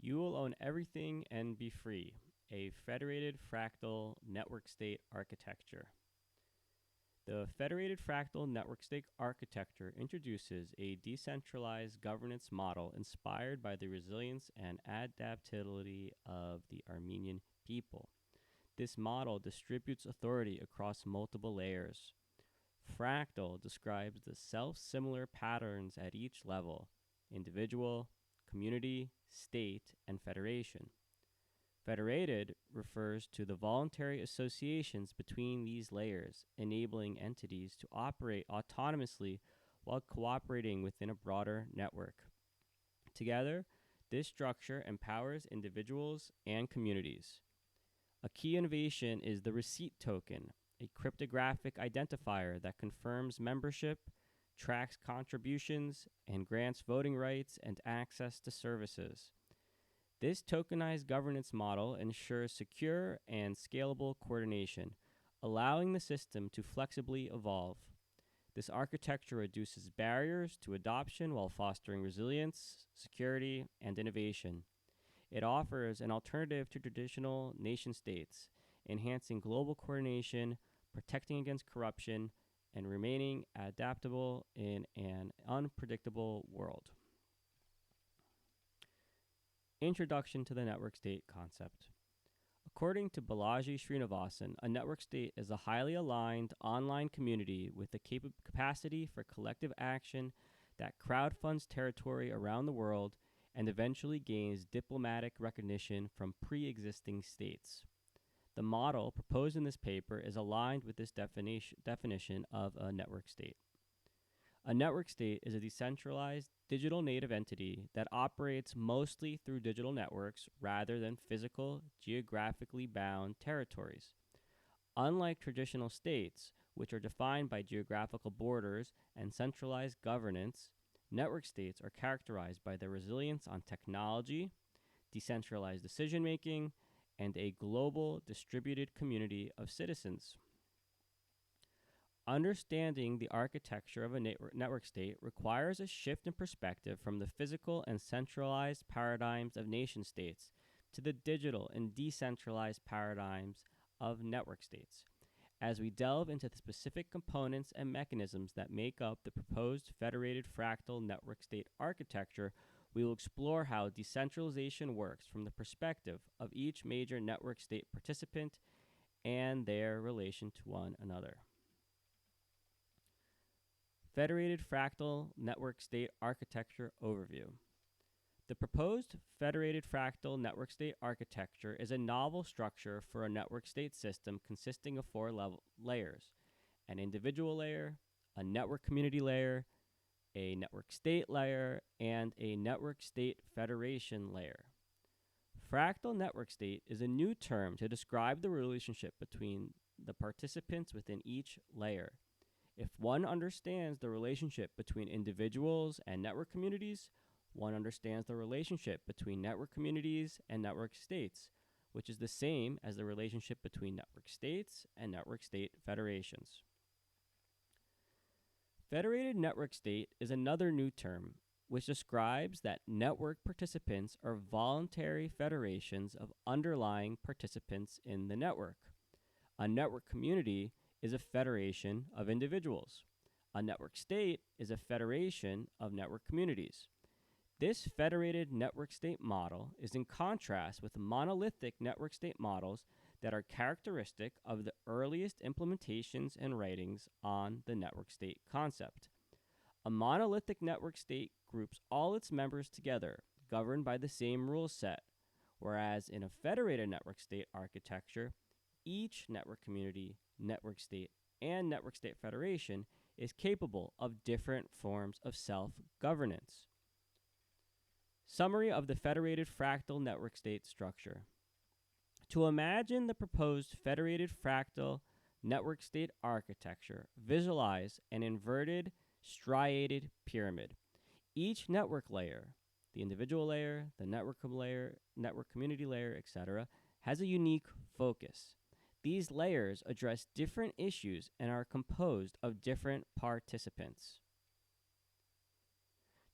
You will own everything and be free. A federated fractal network state architecture. The federated fractal network state architecture introduces a decentralized governance model inspired by the resilience and adaptability of the Armenian people. This model distributes authority across multiple layers. Fractal describes the self-similar patterns at each level: individual, community, state, and federation. Federated refers to the voluntary associations between these layers, enabling entities to operate autonomously while cooperating within a broader network. Together, this structure empowers individuals and communities. A key innovation is the receipt token, a cryptographic identifier that confirms membership, tracks contributions, and grants voting rights and access to services. This tokenized governance model ensures secure and scalable coordination, allowing the system to flexibly evolve. This architecture reduces barriers to adoption while fostering resilience, security, and innovation. It offers an alternative to traditional nation-states, enhancing global coordination, protecting against corruption, and remaining adaptable in an unpredictable world. Introduction to the network state concept. According to Balaji Srinivasan, a network state is a highly aligned online community with the capacity for collective action that crowdfunds territory around the world and eventually gains diplomatic recognition from pre-existing states. The model proposed in this paper is aligned with this definition of a network state. A network state is a decentralized digital native entity that operates mostly through digital networks rather than physical, geographically bound territories. Unlike traditional states, which are defined by geographical borders and centralized governance, network states are characterized by their resilience on technology, decentralized decision-making, and a global distributed community of citizens. Understanding the architecture of a network state requires a shift in perspective from the physical and centralized paradigms of nation states to the digital and decentralized paradigms of network states. As we delve into the specific components and mechanisms that make up the proposed federated fractal network state architecture, we will explore how decentralization works from the perspective of each major network state participant and their relation to one another. Federated Fractal Network State Architecture Overview. The proposed Federated Fractal Network State Architecture is a novel structure for a network state system consisting of four layers: an individual layer, a network community layer, a network state layer, and a network state federation layer. Fractal network state is a new term to describe the relationship between the participants within each layer. If one understands the relationship between individuals and network communities, one understands the relationship between network communities and network states, which is the same as the relationship between network states and network state federations. Federated network state is another new term which describes that network participants are voluntary federations of underlying participants in the network. A network community is a federation of individuals. A network state is a federation of network communities. This federated network state model is in contrast with monolithic network state models that are characteristic of the earliest implementations and writings on the network state concept. A monolithic network state groups all its members together, governed by the same rule set, whereas in a federated network state architecture, each network community, network state, and network state federation is capable of different forms of self-governance. Summary of the federated fractal network state structure. To imagine the proposed federated fractal network state architecture, visualize an inverted striated pyramid. Each network layer, the individual layer, the network layer, network community layer, etc., has a unique focus. These layers address different issues and are composed of different participants.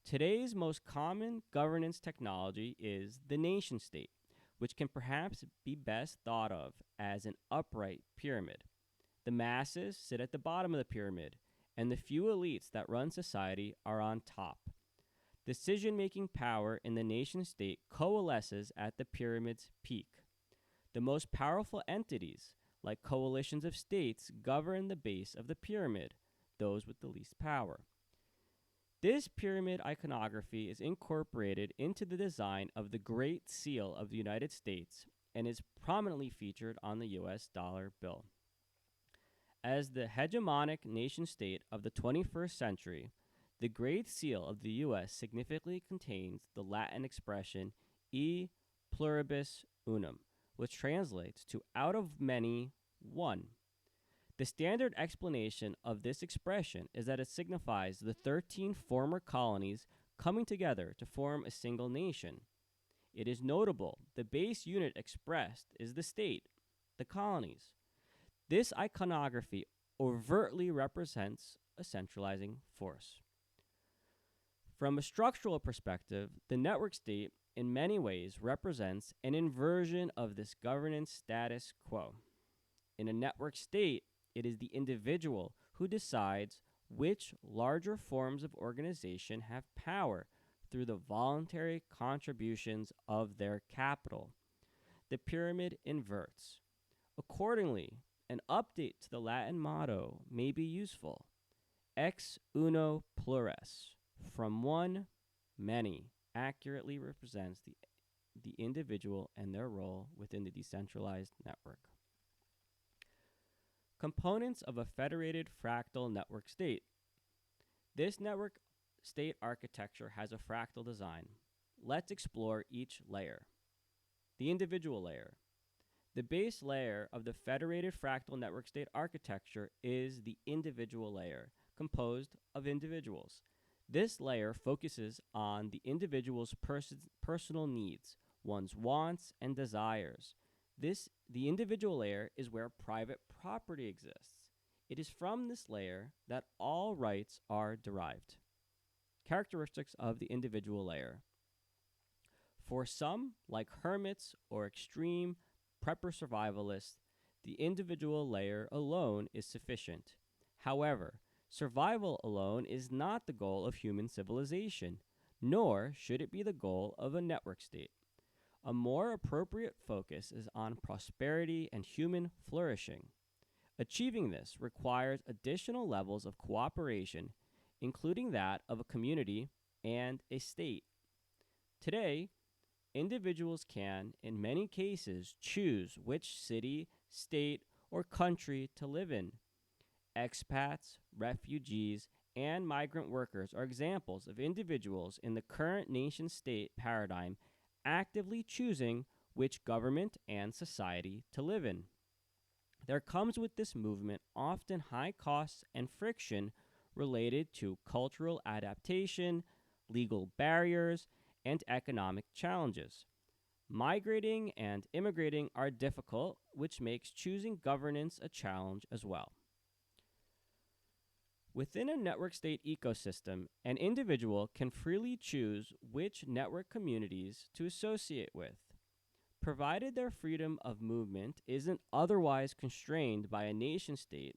Today's most common governance technology is the nation state, which can perhaps be best thought of as an upright pyramid. The masses sit at the bottom of the pyramid, and the few elites that run society are on top. Decision-making power in the nation-state coalesces at the pyramid's peak. The most powerful entities, like coalitions of states, govern the base of the pyramid, those with the least power. This pyramid iconography is incorporated into the design of the Great Seal of the United States and is prominently featured on the US dollar bill. As the hegemonic nation-state of the 21st century, the Great Seal of the U.S. significantly contains the Latin expression e pluribus unum, which translates to out of many, one. The standard explanation of this expression is that it signifies the 13 former colonies coming together to form a single nation. It is notable the base unit expressed is the state, the colonies. This iconography overtly represents a centralizing force. From a structural perspective, the network state in many ways represents an inversion of this governance status quo. In a network state, it is the individual who decides which larger forms of organization have power through the voluntary contributions of their capital. The pyramid inverts. Accordingly, an update to the Latin motto may be useful. Ex uno plures, from one, many, accurately represents the individual and their role within the decentralized network. Components of a federated fractal network state. This network state architecture has a fractal design. Let's explore each layer. The individual layer. The base layer of the federated fractal network state architecture is the individual layer, composed of individuals. This layer focuses on the individual's personal needs, one's wants and desires. The individual layer is where private property exists. It is from this layer that all rights are derived. Characteristics of the individual layer. For some, like hermits or extreme prepper survivalists, the individual layer alone is sufficient. However, survival alone is not the goal of human civilization, nor should it be the goal of a network state. A more appropriate focus is on prosperity and human flourishing. Achieving this requires additional levels of cooperation, including that of a community and a state. Today, individuals can, in many cases, choose which city, state, or country to live in. Expats, refugees, and migrant workers are examples of individuals in the current nation-state paradigm actively choosing which government and society to live in. There comes with this movement often high costs and friction related to cultural adaptation, legal barriers, and economic challenges. Migrating and immigrating are difficult, which makes choosing governance a challenge as well. Within a network state ecosystem, an individual can freely choose which network communities to associate with, provided their freedom of movement isn't otherwise constrained by a nation state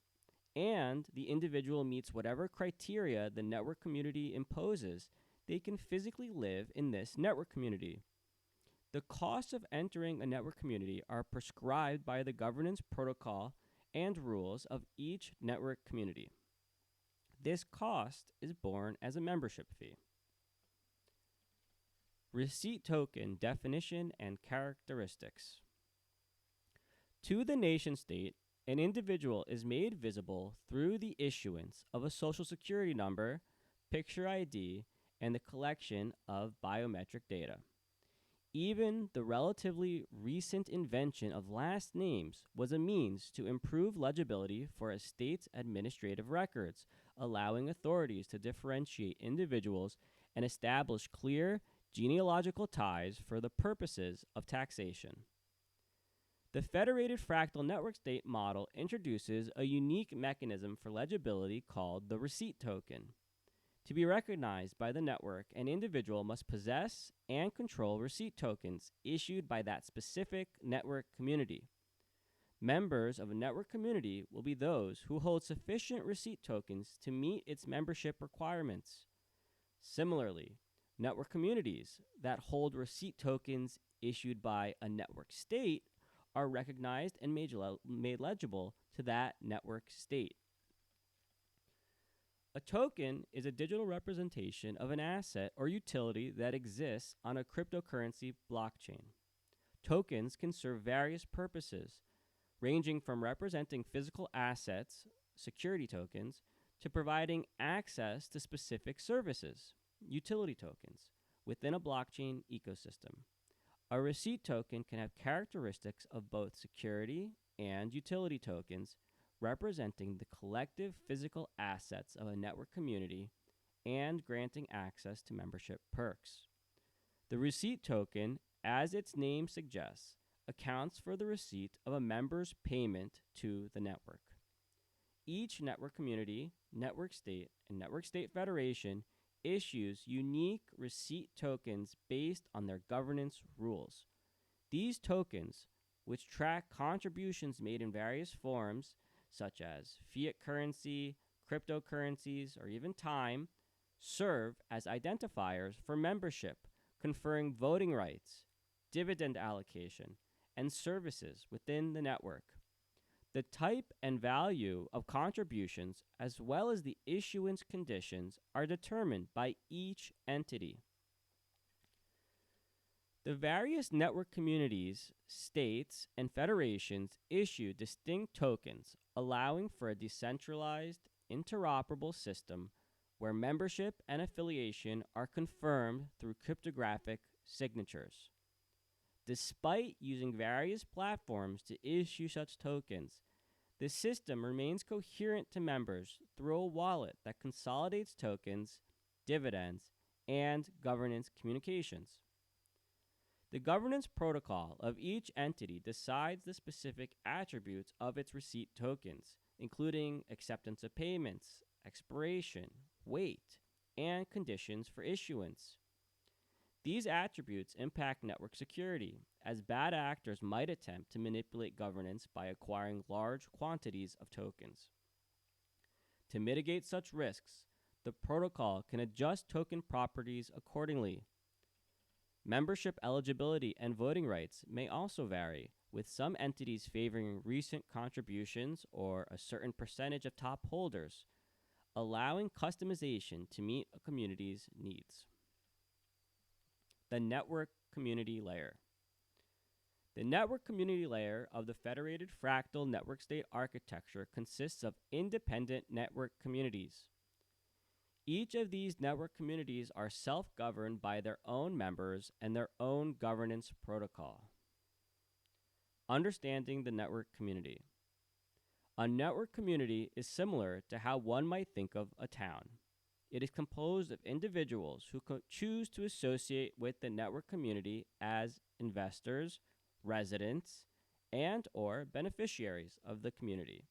and the individual meets whatever criteria the network community imposes. They can physically live in this network community. The costs of entering a network community are prescribed by the governance protocol and rules of each network community. This cost is borne as a membership fee. Receipt token definition and characteristics. To the nation state, an individual is made visible through the issuance of a social security number, picture ID, and the collection of biometric data. Even the relatively recent invention of last names was a means to improve legibility for a state's administrative records, allowing authorities to differentiate individuals and establish clear genealogical ties for the purposes of taxation. The Federated Fractal Network State model introduces a unique mechanism for legibility called the receipt token. To be recognized by the network, an individual must possess and control receipt tokens issued by that specific network community. Members of a network community will be those who hold sufficient receipt tokens to meet its membership requirements. Similarly, network communities that hold receipt tokens issued by a network state are recognized and made legible to that network state. A token is a digital representation of an asset or utility that exists on a cryptocurrency blockchain. Tokens can serve various purposes, ranging from representing physical assets, security tokens, to providing access to specific services, utility tokens, within a blockchain ecosystem. A receipt token can have characteristics of both security and utility tokens, representing the collective physical assets of a network community and granting access to membership perks. The receipt token, as its name suggests, accounts for the receipt of a member's payment to the network. Each network community, network state, and network state federation issues unique receipt tokens based on their governance rules. These tokens, which track contributions made in various forms, such as fiat currency, cryptocurrencies, or even time, serve as identifiers for membership, conferring voting rights, dividend allocation, and services within the network. The type and value of contributions, as well as the issuance conditions, are determined by each entity. The various network communities, states, and federations issue distinct tokens, allowing for a decentralized, interoperable system where membership and affiliation are confirmed through cryptographic signatures. Despite using various platforms to issue such tokens, the system remains coherent to members through a wallet that consolidates tokens, dividends, and governance communications. The governance protocol of each entity decides the specific attributes of its receipt tokens, including acceptance of payments, expiration, weight, and conditions for issuance. These attributes impact network security, as bad actors might attempt to manipulate governance by acquiring large quantities of tokens. To mitigate such risks, the protocol can adjust token properties accordingly. Membership eligibility and voting rights may also vary, with some entities favoring recent contributions or a certain percentage of top holders, allowing customization to meet a community's needs. The network community layer. The network community layer of the Federated Fractal network state architecture consists of independent network communities. Each of these network communities are self-governed by their own members and their own governance protocol. Understanding the network community. A network community is similar to how one might think of a town. It is composed of individuals who choose to associate with the network community as investors, residents, and/or beneficiaries of the community.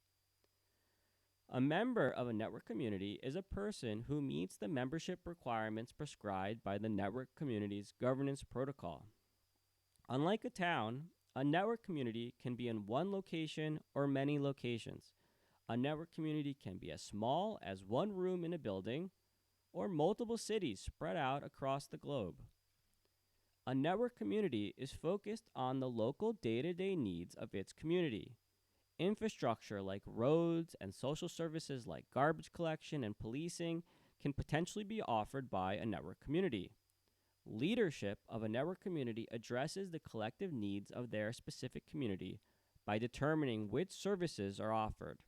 A member of a network community is a person who meets the membership requirements prescribed by the network community's governance protocol. Unlike a town, a network community can be in one location or many locations. A network community can be as small as one room in a building or multiple cities spread out across the globe. A network community is focused on the local day-to-day needs of its community. Infrastructure like roads and social services like garbage collection and policing can potentially be offered by a network community. Leadership of a network community addresses the collective needs of their specific community by determining which services are offered.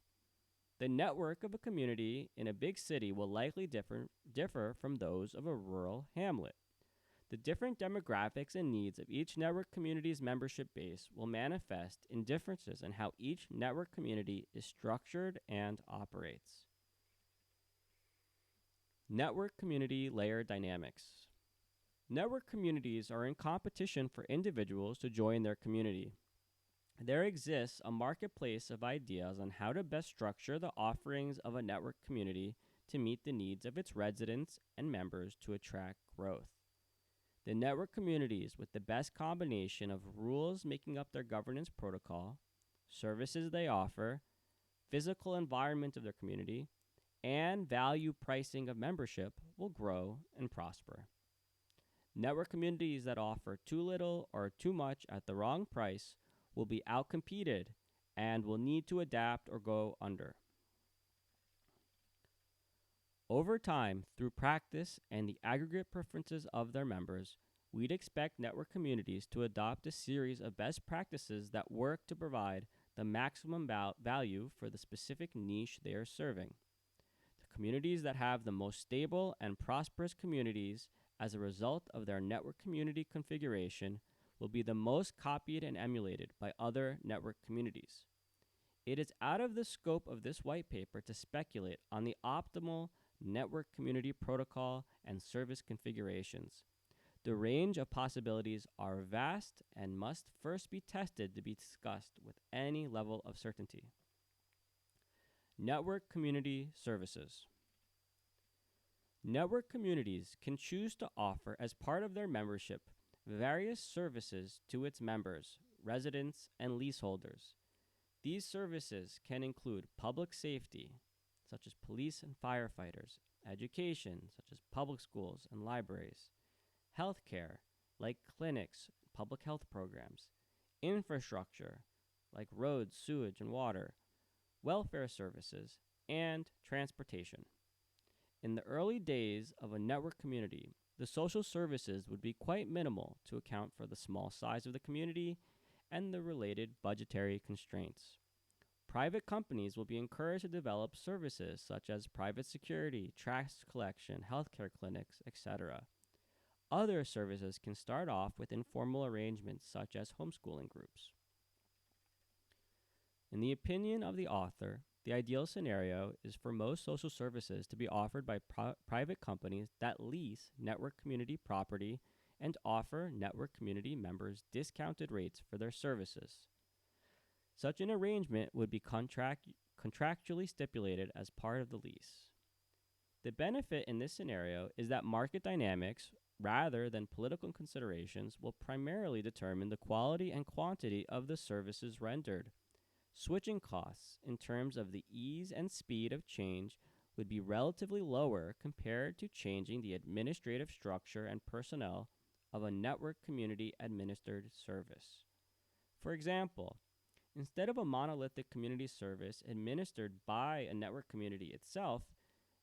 The network of a community in a big city will likely differ from those of a rural hamlet. The different demographics and needs of each network community's membership base will manifest in differences in how each network community is structured and operates. Network community layer dynamics. Network communities are in competition for individuals to join their community. There exists a marketplace of ideas on how to best structure the offerings of a network community to meet the needs of its residents and members to attract growth. The network communities with the best combination of rules making up their governance protocol, services they offer, physical environment of their community, and value pricing of membership will grow and prosper. Network communities that offer too little or too much at the wrong price will be outcompeted and will need to adapt or go under. Over time, through practice and the aggregate preferences of their members, we'd expect network communities to adopt a series of best practices that work to provide the maximum value for the specific niche they are serving. The communities that have the most stable and prosperous communities as a result of their network community configuration will be the most copied and emulated by other network communities. It is out of the scope of this white paper to speculate on the optimal network community protocol and service configurations. The range of possibilities are vast and must first be tested to be discussed with any level of certainty. Network community services. Network communities can choose to offer as part of their membership various services to its members, residents, and leaseholders. These services can include public safety, such as police and firefighters, education, such as public schools and libraries, healthcare, like clinics, public health programs, infrastructure, like roads, sewage, and water, welfare services, and transportation. In the early days of a network community, the social services would be quite minimal to account for the small size of the community and the related budgetary constraints. Private companies will be encouraged to develop services such as private security, trash collection, healthcare clinics, etc. Other services can start off with informal arrangements such as homeschooling groups. In the opinion of the author, the ideal scenario is for most social services to be offered by private companies that lease network community property and offer network community members discounted rates for their services. Such an arrangement would be contractually stipulated as part of the lease. The benefit in this scenario is that market dynamics, rather than political considerations, will primarily determine the quality and quantity of the services rendered. Switching costs, in terms of the ease and speed of change, would be relatively lower compared to changing the administrative structure and personnel of a network community administered service. For example, instead of a monolithic community service administered by a network community itself,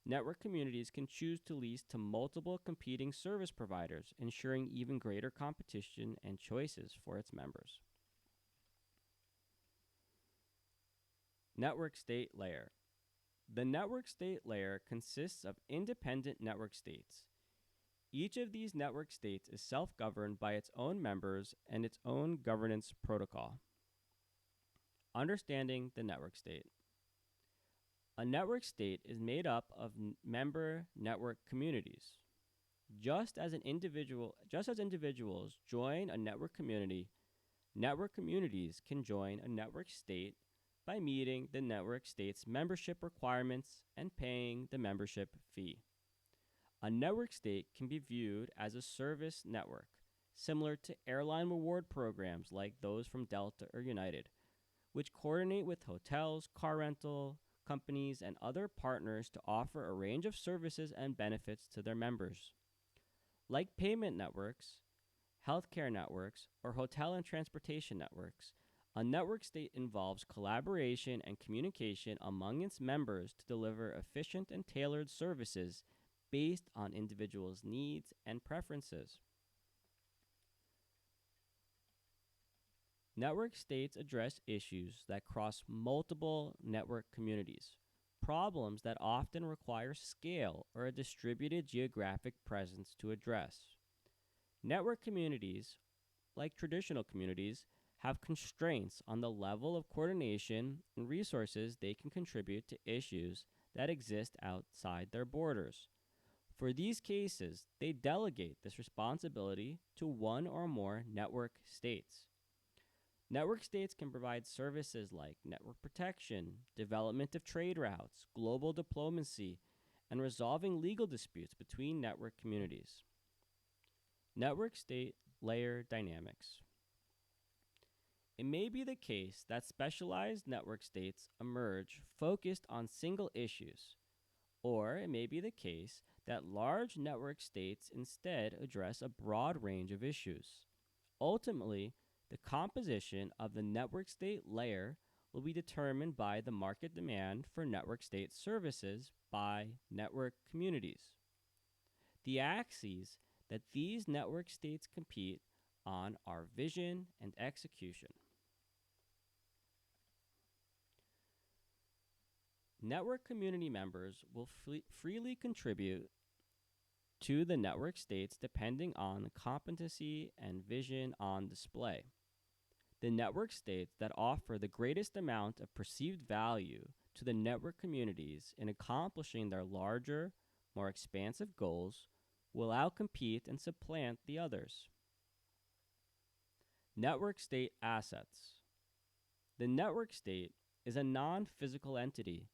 network communities can choose to lease to multiple competing service providers, ensuring even greater competition and choices for its members. Network state layer. The network state layer consists of independent network states. Each of these network states is self-governed by its own members and its own governance protocol. Understanding the network state. A network state is made up of member network communities. Just as individuals join a network community, network communities can join a network state by meeting the network state's membership requirements and paying the membership fee. A network state can be viewed as a service network, similar to airline reward programs like those from Delta or United, which coordinate with hotels, car rental companies, and other partners to offer a range of services and benefits to their members. Like payment networks, healthcare networks, or hotel and transportation networks, a network state involves collaboration and communication among its members to deliver efficient and tailored services based on individuals' needs and preferences. Network states address issues that cross multiple network communities, problems that often require scale or a distributed geographic presence to address. Network communities, like traditional communities, have constraints on the level of coordination and resources they can contribute to issues that exist outside their borders. For these cases, they delegate this responsibility to one or more network states. Network states can provide services like network protection, development of trade routes, global diplomacy, and resolving legal disputes between network communities. Network state layer dynamics. It may be the case that specialized network states emerge focused on single issues, or it may be the case that large network states instead address a broad range of issues. Ultimately, the composition of the network state layer will be determined by the market demand for network state services by network communities. The axes that these network states compete on are vision and execution. Network community members will freely contribute to the network states depending on the competency and vision on display. The network states that offer the greatest amount of perceived value to the network communities in accomplishing their larger, more expansive goals will outcompete and supplant the others. Network state assets. The network state is a non-physical entity.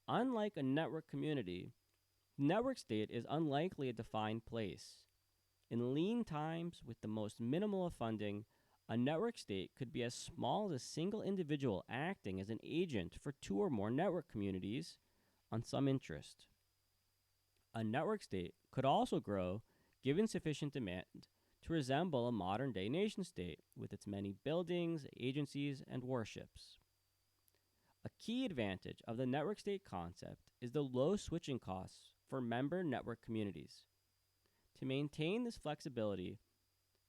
Unlike a network community, the network state is unlikely a defined place. In lean times with the most minimal of funding, a network state could be as small as a single individual acting as an agent for two or more network communities on some interest. A network state could also grow given sufficient demand to resemble a modern-day nation-state with its many buildings, agencies, and warships. A key advantage of the network state concept is the low switching costs for member network communities. To maintain this flexibility,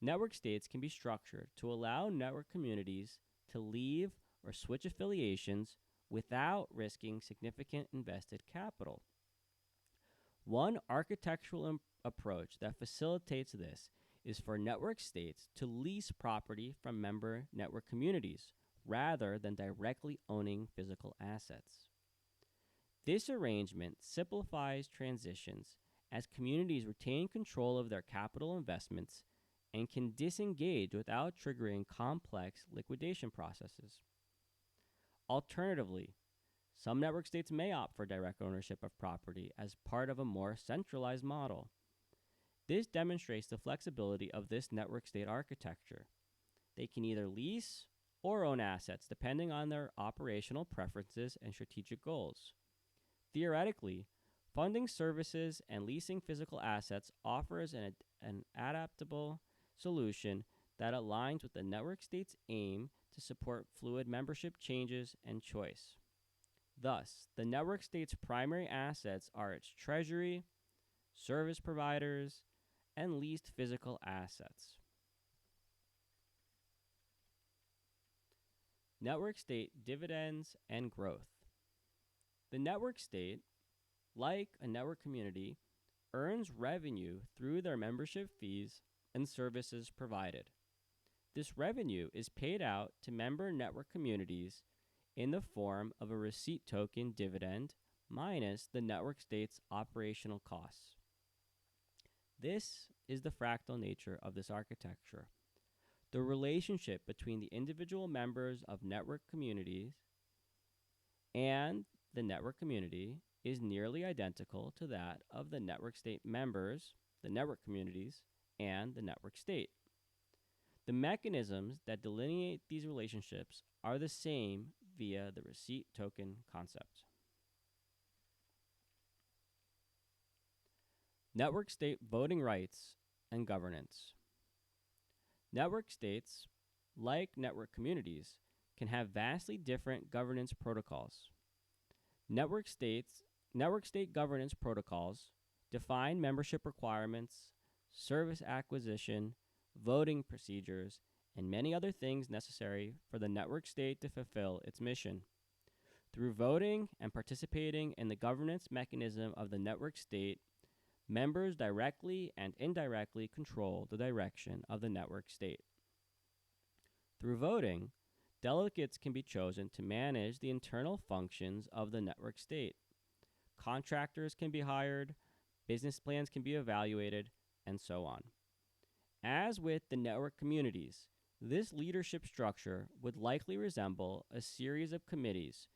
network states can be structured to allow network communities to leave or switch affiliations without risking significant invested capital. One architectural approach that facilitates this is for network states to lease property from member network communities rather than directly owning physical assets. This arrangement simplifies transitions as communities retain control of their capital investments and can disengage without triggering complex liquidation processes. Alternatively, some network states may opt for direct ownership of property as part of a more centralized model. This demonstrates the flexibility of this network state architecture. They can either lease or own assets depending on their operational preferences and strategic goals. Theoretically, funding services and leasing physical assets offers an adaptable solution that aligns with the network state's aim to support fluid membership changes and choice. Thus, the network state's primary assets are its treasury, service providers, and leased physical assets. Network state dividends and growth. The network state, like a network community, earns revenue through their membership fees and services provided. This revenue is paid out to member network communities in the form of a receipt token dividend minus the network state's operational costs. This is the fractal nature of this architecture. The relationship between the individual members of network communities and the network community is nearly identical to that of the network state members, the network communities, and the network state. The mechanisms that delineate these relationships are the same via the receipt token concept. Network state voting rights and governance. Network states, like network communities, can have vastly different governance protocols. Network state governance protocols define membership requirements, service acquisition, voting procedures, and many other things necessary for the network state to fulfill its mission. Through voting and participating in the governance mechanism of the network state, members directly and indirectly control the direction of the network state. Through voting, delegates can be chosen to manage the internal functions of the network state. Contractors can be hired, business plans can be evaluated, and so on. As with the network communities, this leadership structure would likely resemble a series of committees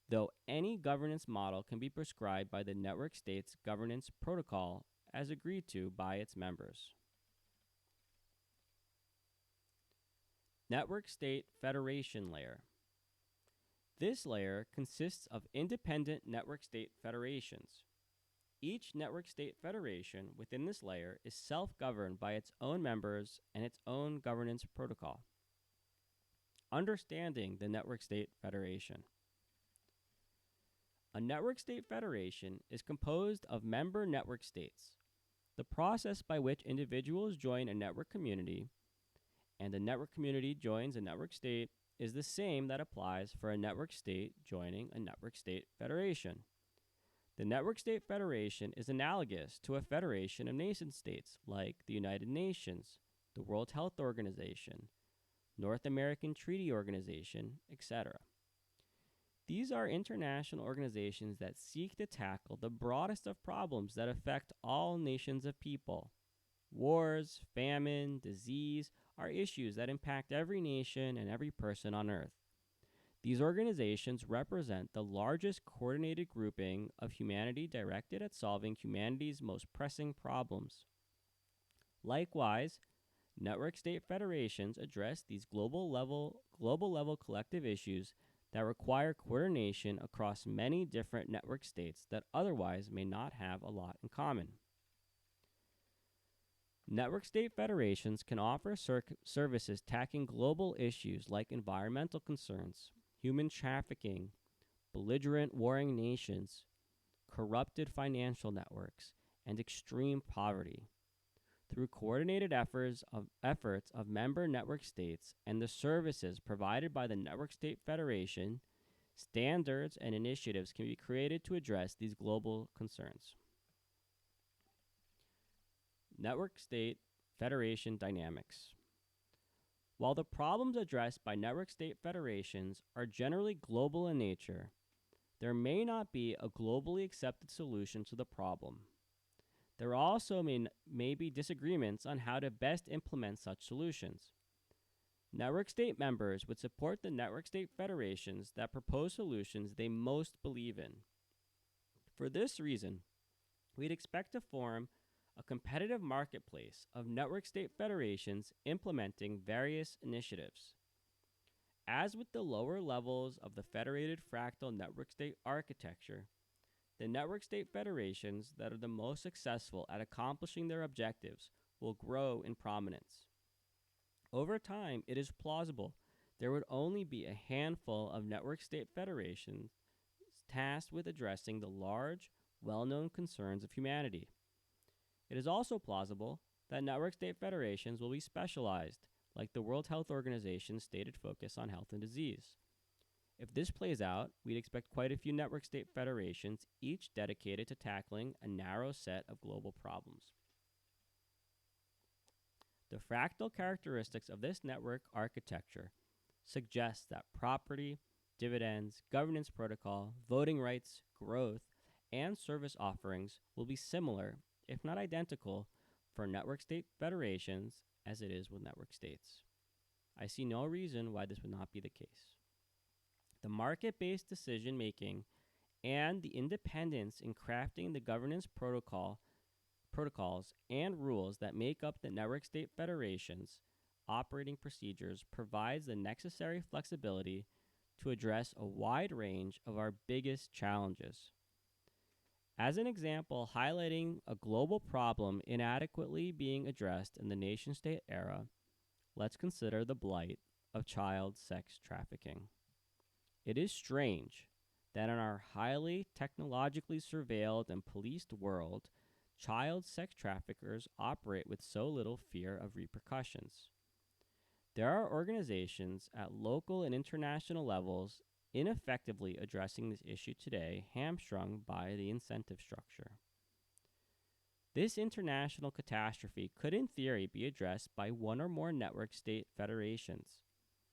though any governance model can be prescribed by the network state's governance protocol as agreed to by its members. Network State Federation Layer. This layer consists of independent network state federations. Each network state federation within this layer is self-governed by its own members and its own governance protocol. Understanding the network state federation. A network state federation is composed of member network states. The process by which individuals join a network community and the network community joins a network state is the same that applies for a network state joining a network state federation. The network state federation is analogous to a federation of nation states like the United Nations, the World Health Organization, North American Treaty Organization, etc. These are international organizations that seek to tackle the broadest of problems that affect all nations of people. Wars, famine, disease are issues that impact every nation and every person on Earth. These organizations represent the largest coordinated grouping of humanity directed at solving humanity's most pressing problems. Likewise, network state federations address these global level collective issues that require coordination across many different network states that otherwise may not have a lot in common. Network state federations can offer services tackling global issues like environmental concerns, human trafficking, belligerent warring nations, corrupted financial networks, and extreme poverty. Through coordinated efforts of member network states and the services provided by the Network State Federation, standards and initiatives can be created to address these global concerns. Network State Federation Dynamics. While the problems addressed by network state federations are generally global in nature, there may not be a globally accepted solution to the problem. There also may be disagreements on how to best implement such solutions. Network state members would support the network state federations that propose solutions they most believe in. For this reason, we'd expect to form a competitive marketplace of network state federations implementing various initiatives. As with the lower levels of the Federated Fractal network state architecture, the network state federations that are the most successful at accomplishing their objectives will grow in prominence. Over time, it is plausible there would only be a handful of network state federations tasked with addressing the large, well-known concerns of humanity. It is also plausible that network state federations will be specialized, like the World Health Organization's stated focus on health and disease. If this plays out, we'd expect quite a few network state federations, each dedicated to tackling a narrow set of global problems. The fractal characteristics of this network architecture suggest that property, dividends, governance protocol, voting rights, growth, and service offerings will be similar, if not identical, for network state federations as it is with network states. I see no reason why this would not be the case. The market-based decision-making and the independence in crafting the governance protocols and rules that make up the network state federations operating procedures provides the necessary flexibility to address a wide range of our biggest challenges. As an example highlighting a global problem inadequately being addressed in the nation-state era, let's consider the blight of child sex trafficking. It is strange that in our highly technologically surveilled and policed world, child sex traffickers operate with so little fear of repercussions. There are organizations at local and international levels ineffectively addressing this issue today, hamstrung by the incentive structure. This international catastrophe could in theory be addressed by one or more network state federations.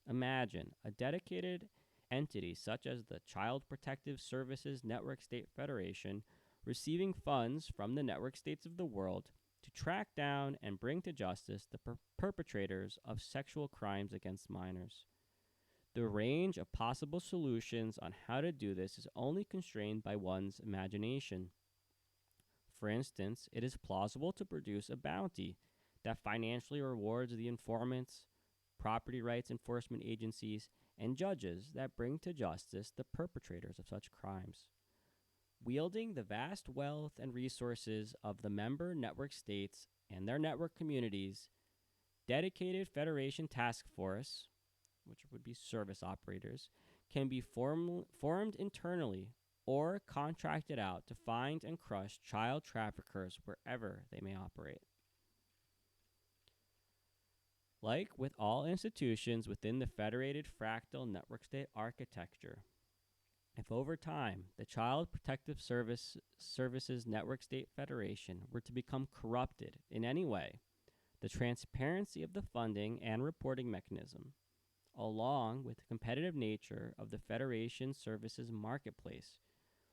Imagine a dedicated entity such as the Child Protective Services Network State Federation receiving funds from the network states of the world to track down and bring to justice the perpetrators of sexual crimes against minors. The range of possible solutions on how to do this is only constrained by one's imagination. For instance, it is plausible to produce a bounty that financially rewards the informants, property rights enforcement agencies, and judges that bring to justice the perpetrators of such crimes. Wielding the vast wealth and resources of the member network states and their network communities, dedicated Federation Task Force, which would be service operators, can be formed internally or contracted out to find and crush child traffickers wherever they may operate. Like with all institutions within the Federated Fractal Network State architecture, if over time the Child Protective Services Network State Federation were to become corrupted in any way, the transparency of the funding and reporting mechanism, along with the competitive nature of the Federation services marketplace,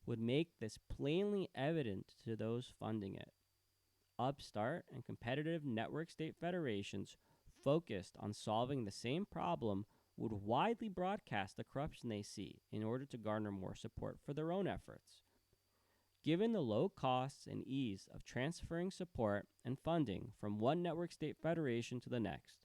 would make this plainly evident to those funding it. Upstart and competitive network state federations focused on solving the same problem would widely broadcast the corruption they see in order to garner more support for their own efforts. Given the low costs and ease of transferring support and funding from one network state federation to the next,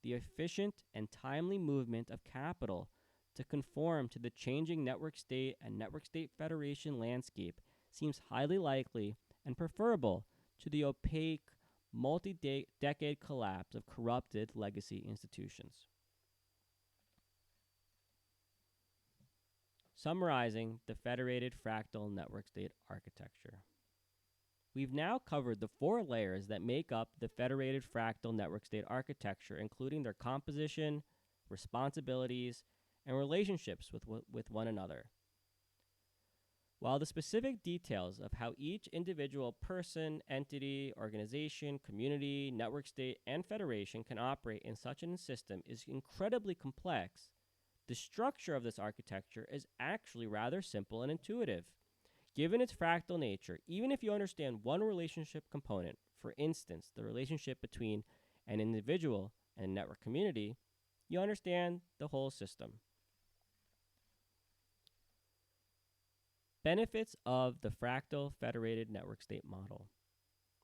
the efficient and timely movement of capital to conform to the changing network state and network state federation landscape seems highly likely and preferable to the opaque, multi-decade collapse of corrupted legacy institutions. Summarizing the Federated Fractal Network State architecture. We've now covered the 4 layers that make up the Federated Fractal Network State architecture, including their composition, responsibilities, and relationships with one another. While the specific details of how each individual person, entity, organization, community, network state, and federation can operate in such a system is incredibly complex, the structure of this architecture is actually rather simple and intuitive. Given its fractal nature, even if you understand one relationship component, for instance, the relationship between an individual and a network community, you understand the whole system. Benefits of the fractal federated network state model.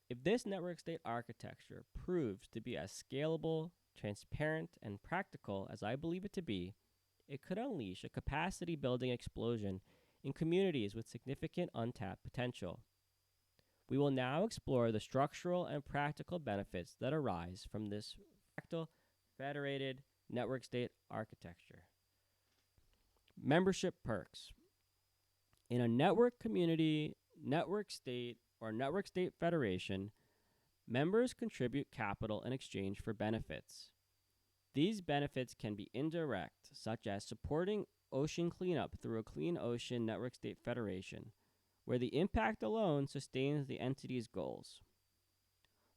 If this network state architecture proves to be as scalable, transparent, and practical as I believe it to be, it could unleash a capacity building explosion in communities with significant untapped potential. We will now explore the structural and practical benefits that arise from this fractal federated network state architecture. Membership perks. In a network community, network state, or network state federation, members contribute capital in exchange for benefits. These benefits can be indirect, such as supporting ocean cleanup through a Clean Ocean Network State Federation, where the impact alone sustains the entity's goals.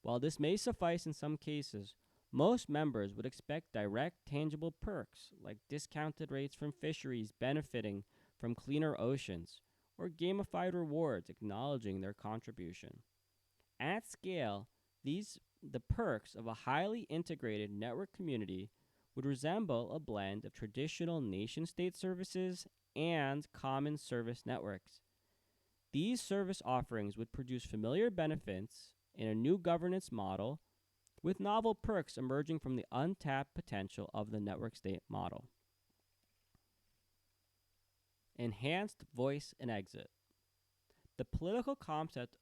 While this may suffice in some cases, most members would expect direct, tangible perks, like discounted rates from fisheries benefiting from cleaner oceans, or gamified rewards acknowledging their contribution. At scale, the perks of a highly integrated network community would resemble a blend of traditional nation-state services and common service networks. These service offerings would produce familiar benefits in a new governance model, with novel perks emerging from the untapped potential of the network state model. Enhanced voice and exit. The political concept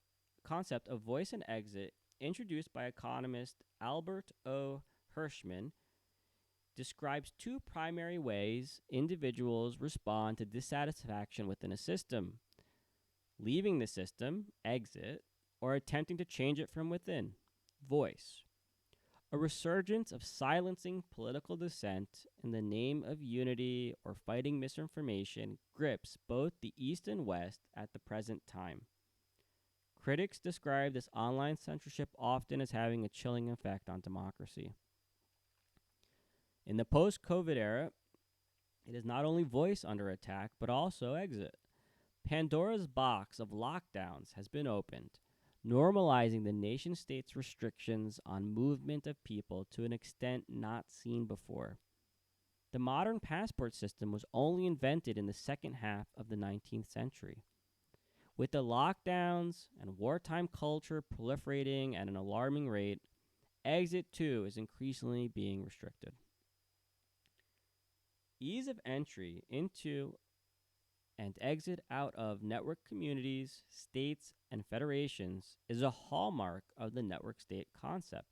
of voice and exit, introduced by economist Albert O. Hirschman, describes 2 primary ways individuals respond to dissatisfaction within a system: leaving the system, exit, or attempting to change it from within, voice. A resurgence of silencing political dissent in the name of unity or fighting misinformation grips both the East and West at the present time. Critics describe this online censorship often as having a chilling effect on democracy. In the post-COVID era, it is not only voice under attack, but also exit. Pandora's box of lockdowns has been opened, normalizing the nation-state's restrictions on movement of people to an extent not seen before. The modern passport system was only invented in the second half of the 19th century. With the lockdowns and wartime culture proliferating at an alarming rate, exit too is increasingly being restricted. Ease of entry into and exit out of network communities, states, and federations is a hallmark of the network state concept.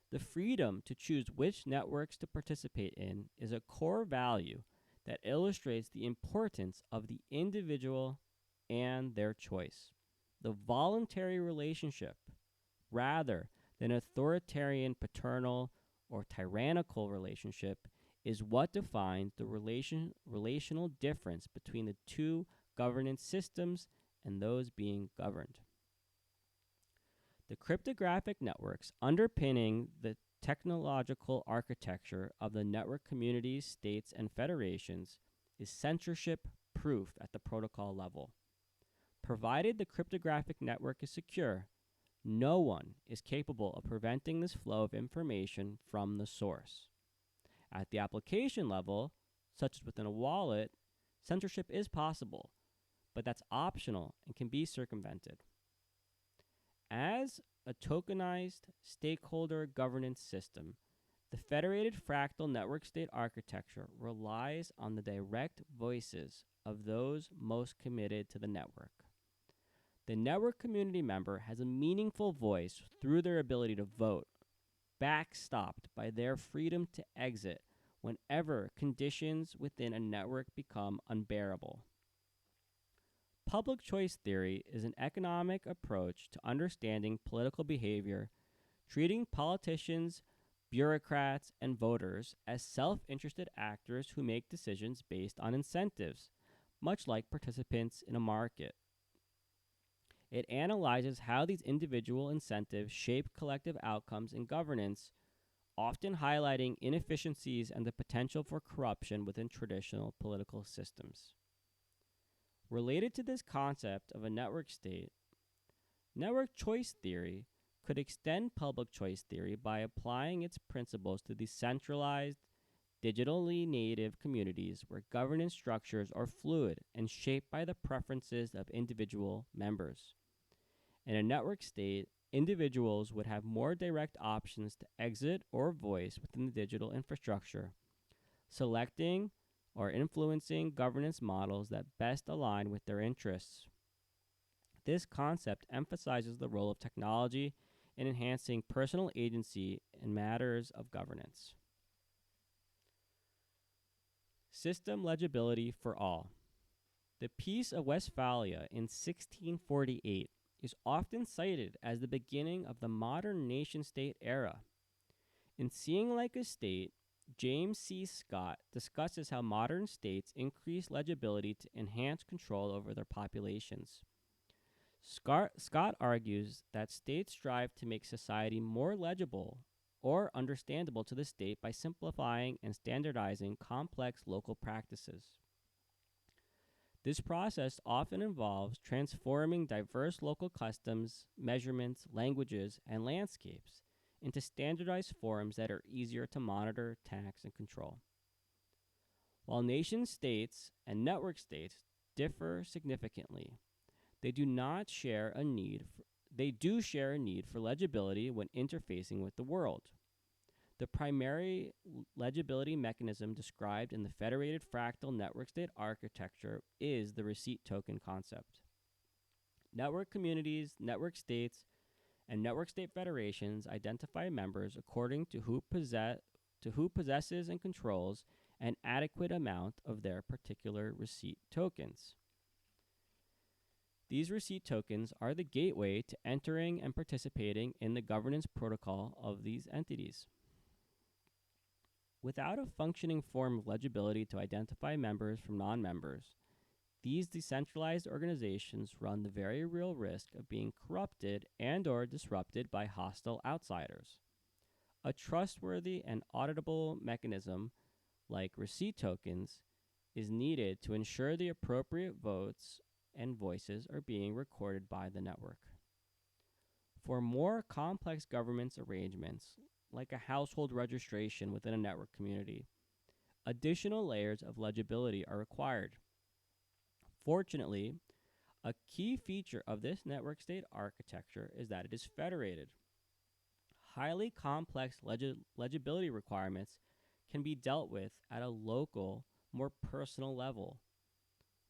The freedom to choose which networks to participate in is a core value that illustrates the importance of the individual and their choice. The voluntary relationship, rather than authoritarian, paternal, or tyrannical relationship, is what defines the relational difference between the two governance systems and those being governed. The cryptographic networks underpinning the technological architecture of the network communities, states, and federations is censorship proof at the protocol level. Provided the cryptographic network is secure, no one is capable of preventing this flow of information from the source. At the application level, such as within a wallet, censorship is possible, but that's optional and can be circumvented. As a tokenized stakeholder governance system, the Federated Fractal network state architecture relies on the direct voices of those most committed to the network. The network community member has a meaningful voice through their ability to vote, backstopped by their freedom to exit whenever conditions within a network become unbearable. Public choice theory is an economic approach to understanding political behavior, treating politicians, bureaucrats, and voters as self-interested actors who make decisions based on incentives, much like participants in a market. It analyzes how these individual incentives shape collective outcomes in governance, often highlighting inefficiencies and the potential for corruption within traditional political systems. Related to this concept of a network state, network choice theory could extend public choice theory by applying its principles to decentralized, digitally native communities where governance structures are fluid and shaped by the preferences of individual members. In a network state, individuals would have more direct options to exit or voice within the digital infrastructure, selecting or influencing governance models that best align with their interests. This concept emphasizes the role of technology in enhancing personal agency in matters of governance. System legibility for all. The Peace of Westphalia in 1648 is often cited as the beginning of the modern nation-state era. In Seeing Like a State, James C. Scott discusses how modern states increase legibility to enhance control over their populations. Scott argues that states strive to make society more legible or understandable to the state by simplifying and standardizing complex local practices. This process often involves transforming diverse local customs, measurements, languages, and landscapes into standardized forms that are easier to monitor, tax, and control. While nation-states and network states differ significantly, they do share a need for legibility when interfacing with the world. The primary legibility mechanism described in the Federated Fractal network state architecture is the receipt token concept. Network communities, network states, and network state federations identify members according to who possesses and controls an adequate amount of their particular receipt tokens. These receipt tokens are the gateway to entering and participating in the governance protocol of these entities. Without a functioning form of legibility to identify members from non-members, these decentralized organizations run the very real risk of being corrupted and/or disrupted by hostile outsiders. A trustworthy and auditable mechanism, like receipt tokens, is needed to ensure the appropriate votes and voices are being recorded by the network. For more complex governance arrangements, like a household registration within a network community, additional layers of legibility are required. Fortunately, a key feature of this network state architecture is that it is federated. Highly complex legibility requirements can be dealt with at a local, more personal level.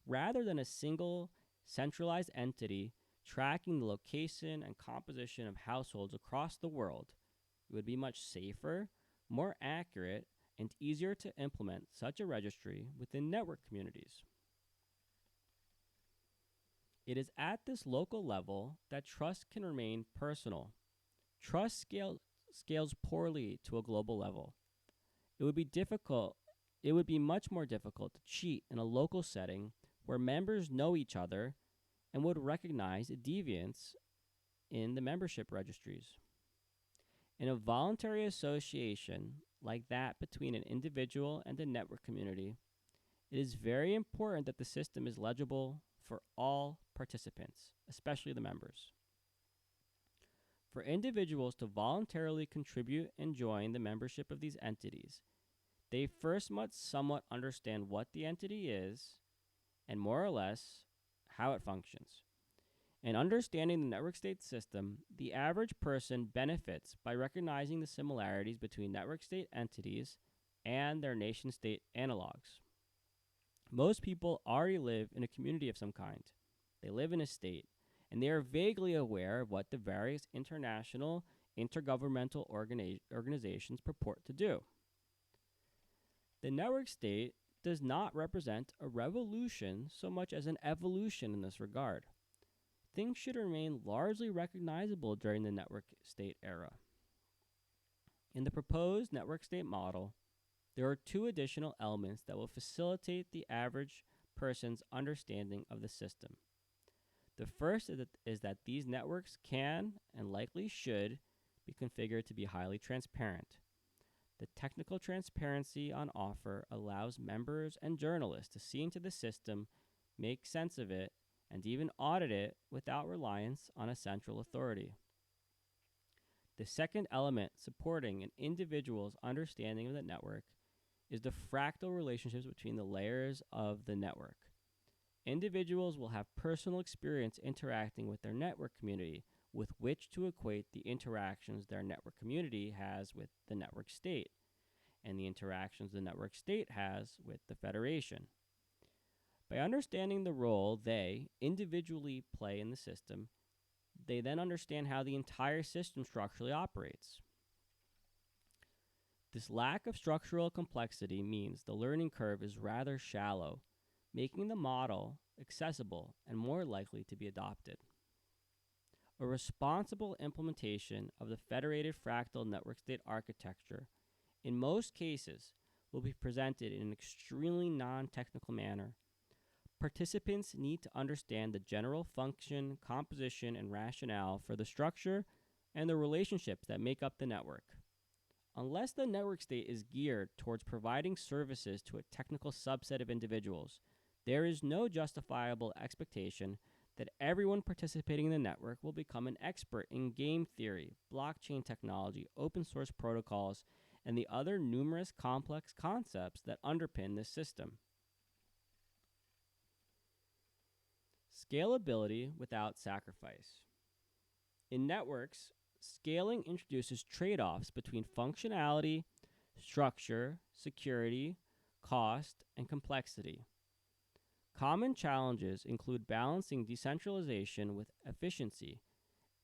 Rather than a single centralized entity tracking the location and composition of households across the world, it would be much safer, more accurate, and easier to implement such a registry within network communities. It is at this local level that trust can remain personal. Trust scales poorly to a global level. It would be much more difficult to cheat in a local setting where members know each other and would recognize deviance in the membership registries. In a voluntary association like that between an individual and a network community, it is very important that the system is legible for all participants, especially the members. For individuals to voluntarily contribute and join the membership of these entities, they first must somewhat understand what the entity is and more or less how it functions. In understanding the network state system, the average person benefits by recognizing the similarities between network state entities and their nation state analogs. Most people already live in a community of some kind. They live in a state, and they are vaguely aware of what the various international intergovernmental organizations purport to do. The network state does not represent a revolution so much as an evolution in this regard. Things should remain largely recognizable during the network state era. In the proposed network state model, there are two additional elements that will facilitate the average person's understanding of the system. The first is that these networks can and likely should be configured to be highly transparent. The technical transparency on offer allows members and journalists to see into the system, make sense of it, and even audit it without reliance on a central authority. The second element supporting an individual's understanding of the network is the fractal relationships between the layers of the network. Individuals will have personal experience interacting with their network community, with which to equate the interactions their network community has with the network state, and the interactions the network state has with the federation. By understanding the role they individually play in the system, they then understand how the entire system structurally operates. This lack of structural complexity means the learning curve is rather shallow, making the model accessible and more likely to be adopted. A responsible implementation of the federated fractal network state architecture, in most cases, will be presented in an extremely non-technical manner. Participants need to understand the general function, composition, and rationale for the structure and the relationships that make up the network. Unless the network state is geared towards providing services to a technical subset of individuals, there is no justifiable expectation that everyone participating in the network will become an expert in game theory, blockchain technology, open source protocols, and the other numerous complex concepts that underpin this system. Scalability without sacrifice. In networks, scaling introduces trade-offs between functionality, structure, security, cost, and complexity. Common challenges include balancing decentralization with efficiency,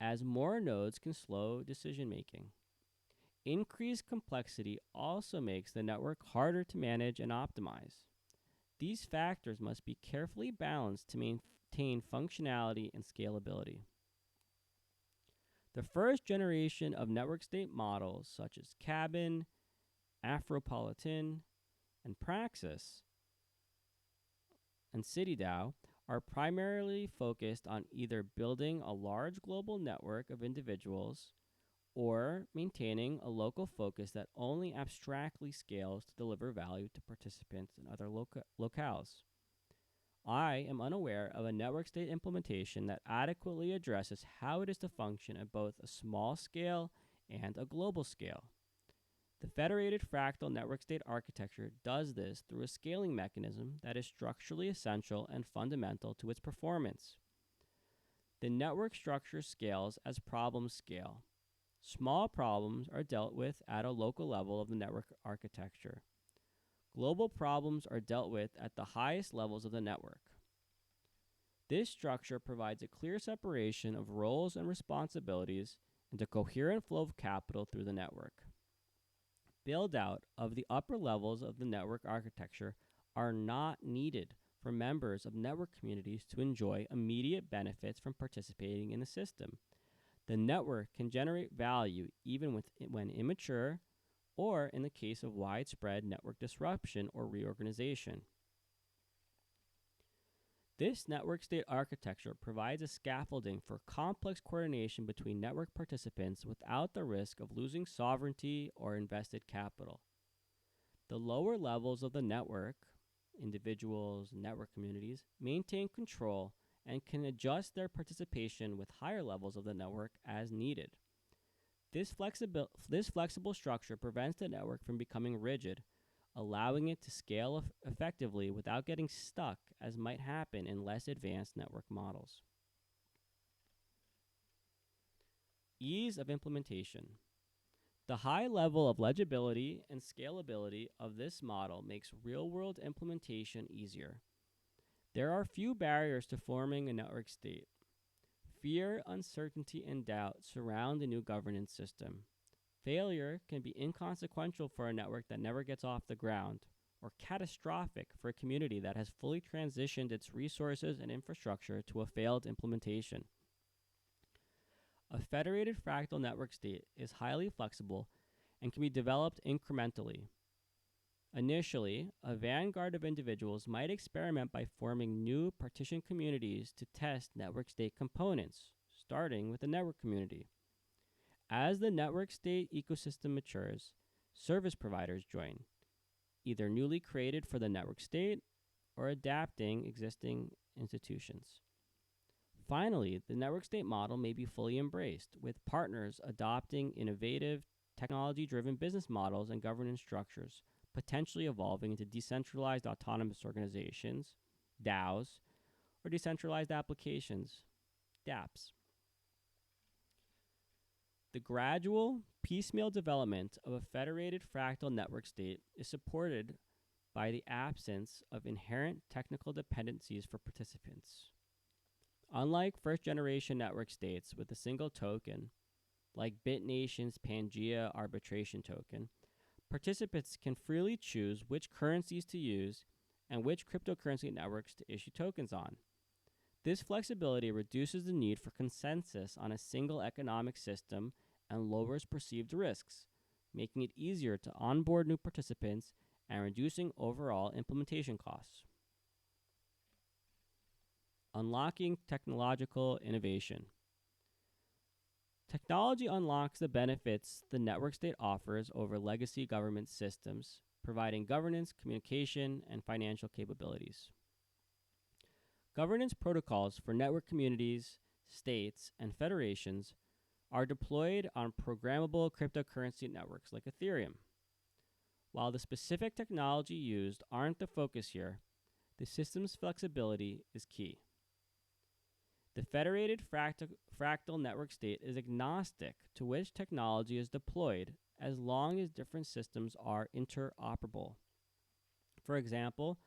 as more nodes can slow decision-making. Increased complexity also makes the network harder to manage and optimize. These factors must be carefully balanced to maintain functionality and scalability. The first generation of network state models, such as Cabin, Afropolitan, and Praxis, and CityDAO, are primarily focused on either building a large global network of individuals or maintaining a local focus that only abstractly scales to deliver value to participants in other locales. I am unaware of a network state implementation that adequately addresses how it is to function at both a small scale and a global scale. The Federated Fractal Network State Architecture does this through a scaling mechanism that is structurally essential and fundamental to its performance. The network structure scales as problems scale. Small problems are dealt with at a local level of the network architecture. Global problems are dealt with at the highest levels of the network. This structure provides a clear separation of roles and responsibilities and a coherent flow of capital through the network. Build-out of the upper levels of the network architecture are not needed for members of network communities to enjoy immediate benefits from participating in the system. The network can generate value even when immature or in the case of widespread network disruption or reorganization. This network state architecture provides a scaffolding for complex coordination between network participants without the risk of losing sovereignty or invested capital. The lower levels of the network, individuals, network communities, maintain control and can adjust their participation with higher levels of the network as needed. This flexible structure prevents the network from becoming rigid, allowing it to scale effectively without getting stuck, as might happen in less advanced network models. Ease of implementation. The high level of legibility and scalability of this model makes real-world implementation easier. There are few barriers to forming a network state. Fear, uncertainty, and doubt surround the new governance system. Failure can be inconsequential for a network that never gets off the ground, or catastrophic for a community that has fully transitioned its resources and infrastructure to a failed implementation. A federated fractal network state is highly flexible and can be developed incrementally. Initially, a vanguard of individuals might experiment by forming new partition communities to test network state components, starting with the network community. As the network state ecosystem matures, service providers join, either newly created for the network state or adapting existing institutions. Finally, the network state model may be fully embraced, with partners adopting innovative, technology-driven business models and governance structures, potentially evolving into decentralized autonomous organizations, DAOs, or decentralized applications, dApps. The gradual, piecemeal development of a federated fractal network state is supported by the absence of inherent technical dependencies for participants. Unlike first-generation network states with a single token, like BitNation's Pangea arbitration token, participants can freely choose which currencies to use and which cryptocurrency networks to issue tokens on. This flexibility reduces the need for consensus on a single economic system and lowers perceived risks, making it easier to onboard new participants and reducing overall implementation costs. Unlocking technological innovation. Technology unlocks the benefits the network state offers over legacy government systems, providing governance, communication, and financial capabilities. Governance protocols for network communities, states, and federations are deployed on programmable cryptocurrency networks like Ethereum. While the specific technology used aren't the focus here, the system's flexibility is key. The federated fractal network state is agnostic to which technology is deployed as long as different systems are interoperable. For example,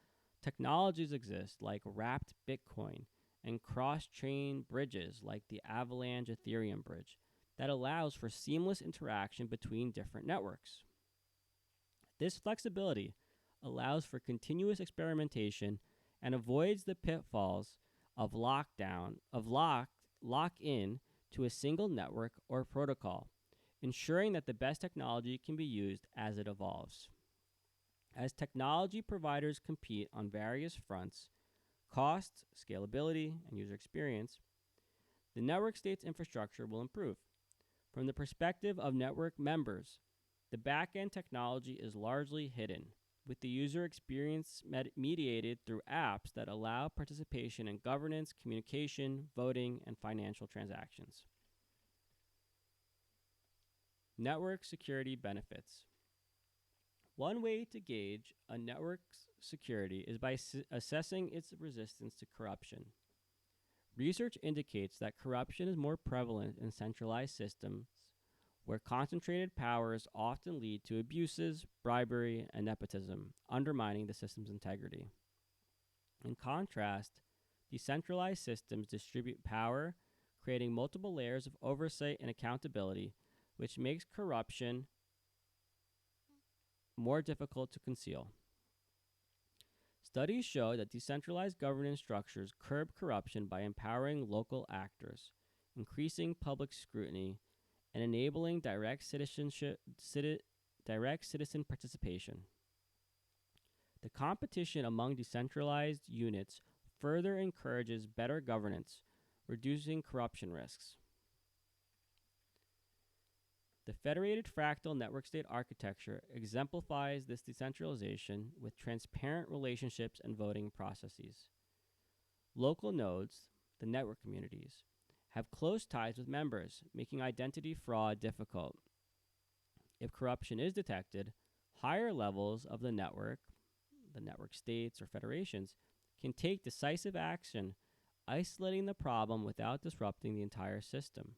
technologies exist like wrapped Bitcoin and cross-chain bridges like the Avalanche Ethereum bridge that allows for seamless interaction between different networks. This flexibility allows for continuous experimentation and avoids the pitfalls of lock-in to a single network or protocol, ensuring that the best technology can be used as it evolves. As technology providers compete on various fronts, cost, scalability, and user experience, the network state's infrastructure will improve. From the perspective of network members, the back-end technology is largely hidden, with the user experience mediated through apps that allow participation in governance, communication, voting, and financial transactions. Network security benefits. One way to gauge a network's security is by assessing its resistance to corruption. Research indicates that corruption is more prevalent in centralized systems, where concentrated powers often lead to abuses, bribery, and nepotism, undermining the system's integrity. In contrast, decentralized systems distribute power, creating multiple layers of oversight and accountability, which makes corruption more difficult to conceal. Studies show that decentralized governance structures curb corruption by empowering local actors, increasing public scrutiny, and enabling direct citizen participation. The competition among decentralized units further encourages better governance, reducing corruption risks. The Federated Fractal network state architecture exemplifies this decentralization with transparent relationships and voting processes. Local nodes, the network communities, have close ties with members, making identity fraud difficult. If corruption is detected, higher levels of the network states or federations, can take decisive action, isolating the problem without disrupting the entire system.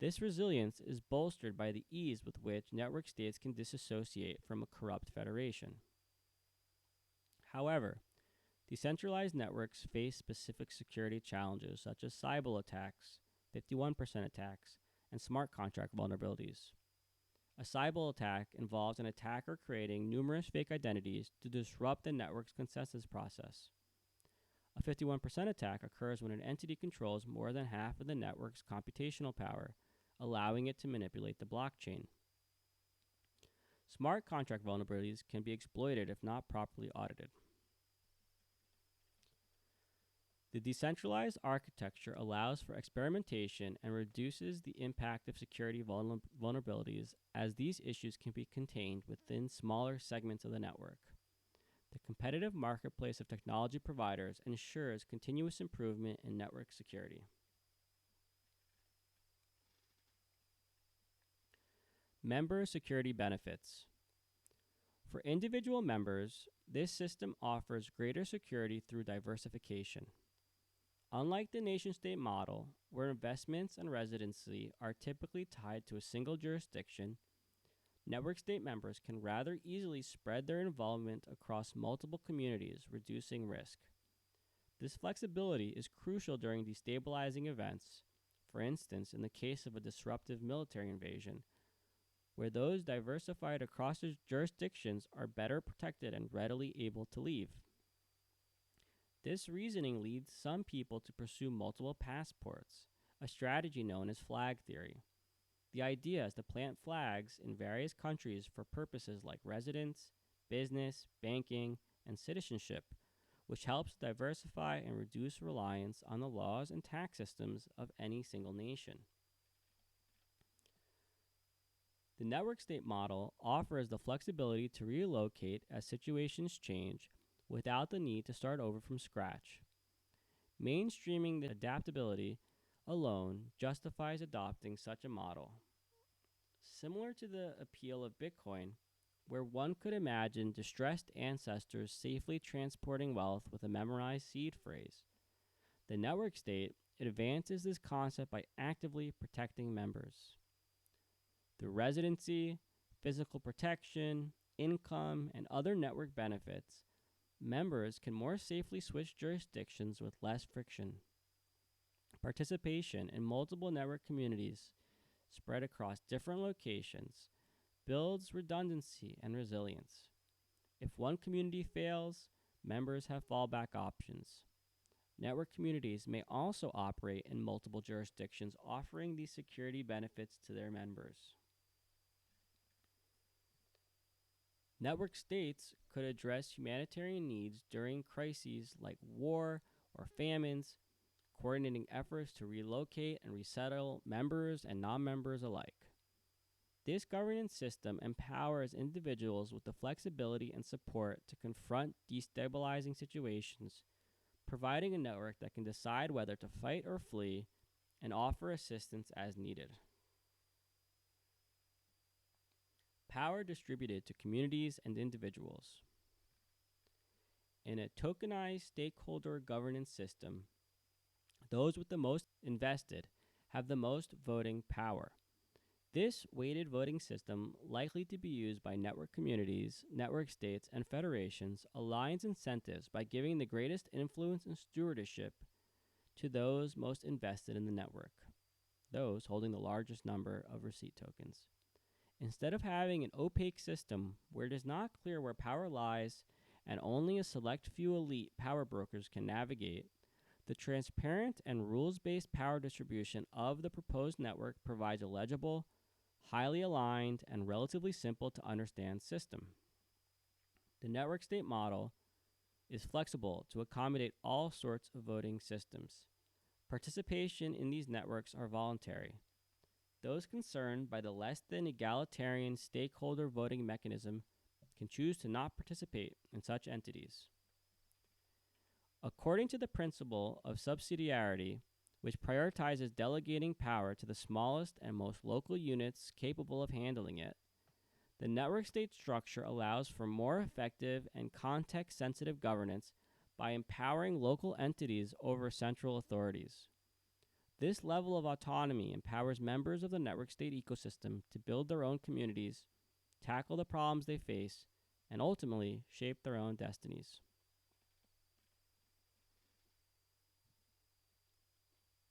This resilience is bolstered by the ease with which network states can disassociate from a corrupt federation. However, decentralized networks face specific security challenges such as cyber attacks, 51% attacks, and smart contract vulnerabilities. A cyber attack involves an attacker creating numerous fake identities to disrupt the network's consensus process. A 51% attack occurs when an entity controls more than half of the network's computational power, allowing it to manipulate the blockchain. Smart contract vulnerabilities can be exploited if not properly audited. The decentralized architecture allows for experimentation and reduces the impact of security vulnerabilities, as these issues can be contained within smaller segments of the network. The competitive marketplace of technology providers ensures continuous improvement in network security. Member security benefits. For individual members, this system offers greater security through diversification. Unlike the nation-state model, where investments and residency are typically tied to a single jurisdiction, network state members can rather easily spread their involvement across multiple communities, reducing risk. This flexibility is crucial during destabilizing events, for instance, in the case of a disruptive military invasion, where those diversified across jurisdictions are better protected and readily able to leave. This reasoning leads some people to pursue multiple passports, a strategy known as flag theory. The idea is to plant flags in various countries for purposes like residence, business, banking, and citizenship, which helps diversify and reduce reliance on the laws and tax systems of any single nation. The network state model offers the flexibility to relocate as situations change without the need to start over from scratch. Mainstreaming the adaptability alone justifies adopting such a model. Similar to the appeal of Bitcoin, where one could imagine distressed ancestors safely transporting wealth with a memorized seed phrase, the network state advances this concept by actively protecting members. Through residency, physical protection, income, and other network benefits, members can more safely switch jurisdictions with less friction. Participation in multiple network communities spread across different locations builds redundancy and resilience. If one community fails, members have fallback options. Network communities may also operate in multiple jurisdictions, offering these security benefits to their members. Network states could address humanitarian needs during crises like war or famines, coordinating efforts to relocate and resettle members and non-members alike. This governance system empowers individuals with the flexibility and support to confront destabilizing situations, providing a network that can decide whether to fight or flee and offer assistance as needed. power distributed to communities and individuals. In a tokenized stakeholder governance system, those with the most invested have the most voting power. This weighted voting system, likely to be used by network communities, network states, and federations, aligns incentives by giving the greatest influence and stewardship to those most invested in the network, those holding the largest number of receipt tokens. Instead of having an opaque system where it is not clear where power lies and only a select few elite power brokers can navigate, the transparent and rules-based power distribution of the proposed network provides a legible, highly aligned, and relatively simple to understand system. The network state model is flexible to accommodate all sorts of voting systems. Participation in these networks are voluntary. Those concerned by the less than egalitarian stakeholder voting mechanism can choose to not participate in such entities. According to the principle of subsidiarity, which prioritizes delegating power to the smallest and most local units capable of handling it, the network state structure allows for more effective and context-sensitive governance by empowering local entities over central authorities. This level of autonomy empowers members of the network state ecosystem to build their own communities, tackle the problems they face, and ultimately shape their own destinies.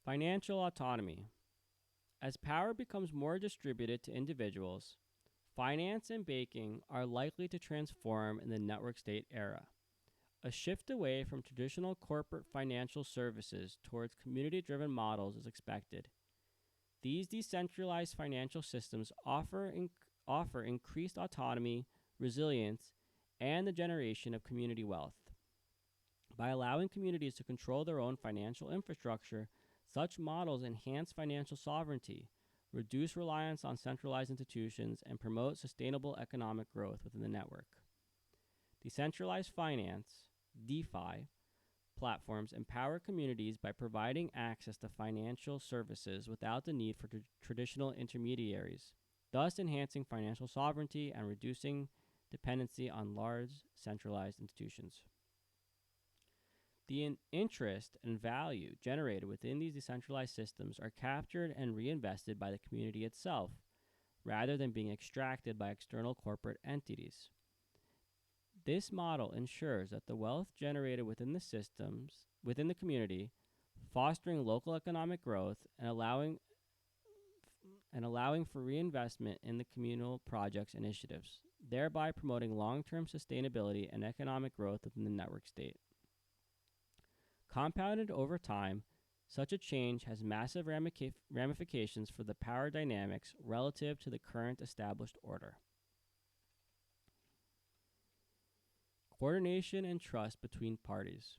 Financial autonomy. As power becomes more distributed to individuals, finance and banking are likely to transform in the network state era. A shift away from traditional corporate financial services towards community-driven models is expected. These decentralized financial systems offer increased autonomy, resilience, and the generation of community wealth. By allowing communities to control their own financial infrastructure, such models enhance financial sovereignty, reduce reliance on centralized institutions, and promote sustainable economic growth within the network. Decentralized finance, DeFi, platforms empower communities by providing access to financial services without the need for traditional intermediaries, thus enhancing financial sovereignty and reducing dependency on large centralized institutions. The interest and value generated within these decentralized systems are captured and reinvested by the community itself, rather than being extracted by external corporate entities. This model ensures that the wealth generated within the systems, within the community, fostering local economic growth and allowing for reinvestment in the communal projects initiatives, thereby promoting long-term sustainability and economic growth within the network state. Compounded over time, such a change has massive ramifications for the power dynamics relative to the current established order. Coordination and trust between parties.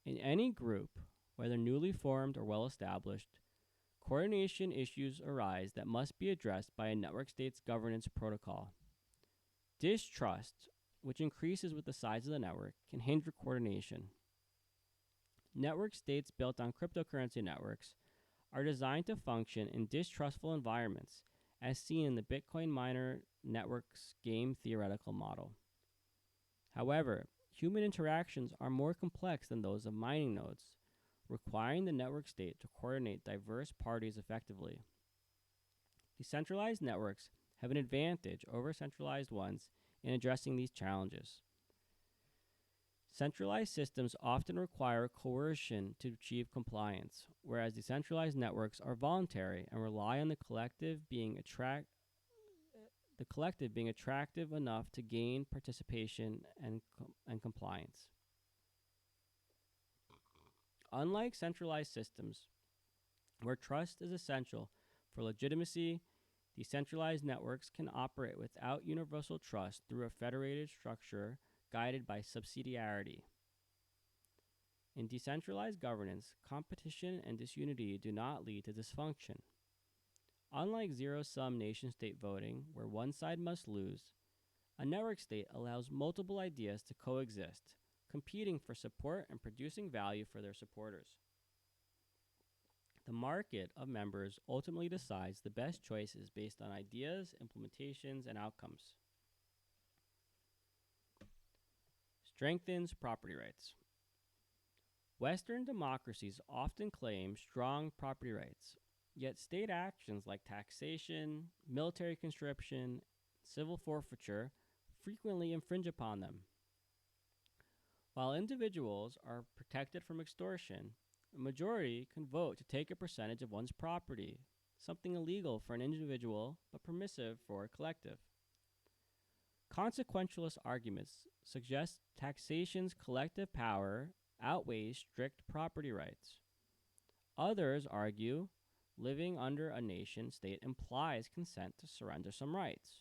In any group, whether newly formed or well-established, coordination issues arise that must be addressed by a network state's governance protocol. Distrust, which increases with the size of the network, can hinder coordination. Network states built on cryptocurrency networks are designed to function in distrustful environments, as seen in the Bitcoin miner network's game theoretical model. However, human interactions are more complex than those of mining nodes, requiring the network state to coordinate diverse parties effectively. Decentralized networks have an advantage over centralized ones in addressing these challenges. Centralized systems often require coercion to achieve compliance, whereas decentralized networks are voluntary and rely on the collective being attractive enough to gain participation and compliance. Unlike centralized systems, where trust is essential for legitimacy, decentralized networks can operate without universal trust through a federated structure guided by subsidiarity. In decentralized governance, competition and disunity do not lead to dysfunction. Unlike zero-sum nation-state voting, where one side must lose, a network state allows multiple ideas to coexist, competing for support and producing value for their supporters. The market of members ultimately decides the best choices based on ideas, implementations, and outcomes. Strengthens property rights. Western democracies often claim strong property rights, yet state actions like taxation, military conscription, civil forfeiture frequently infringe upon them. While individuals are protected from extortion, a majority can vote to take a percentage of one's property, something illegal for an individual but permissive for a collective. Consequentialist arguments suggest taxation's collective power outweighs strict property rights. Others argue living under a nation state implies consent to surrender some rights.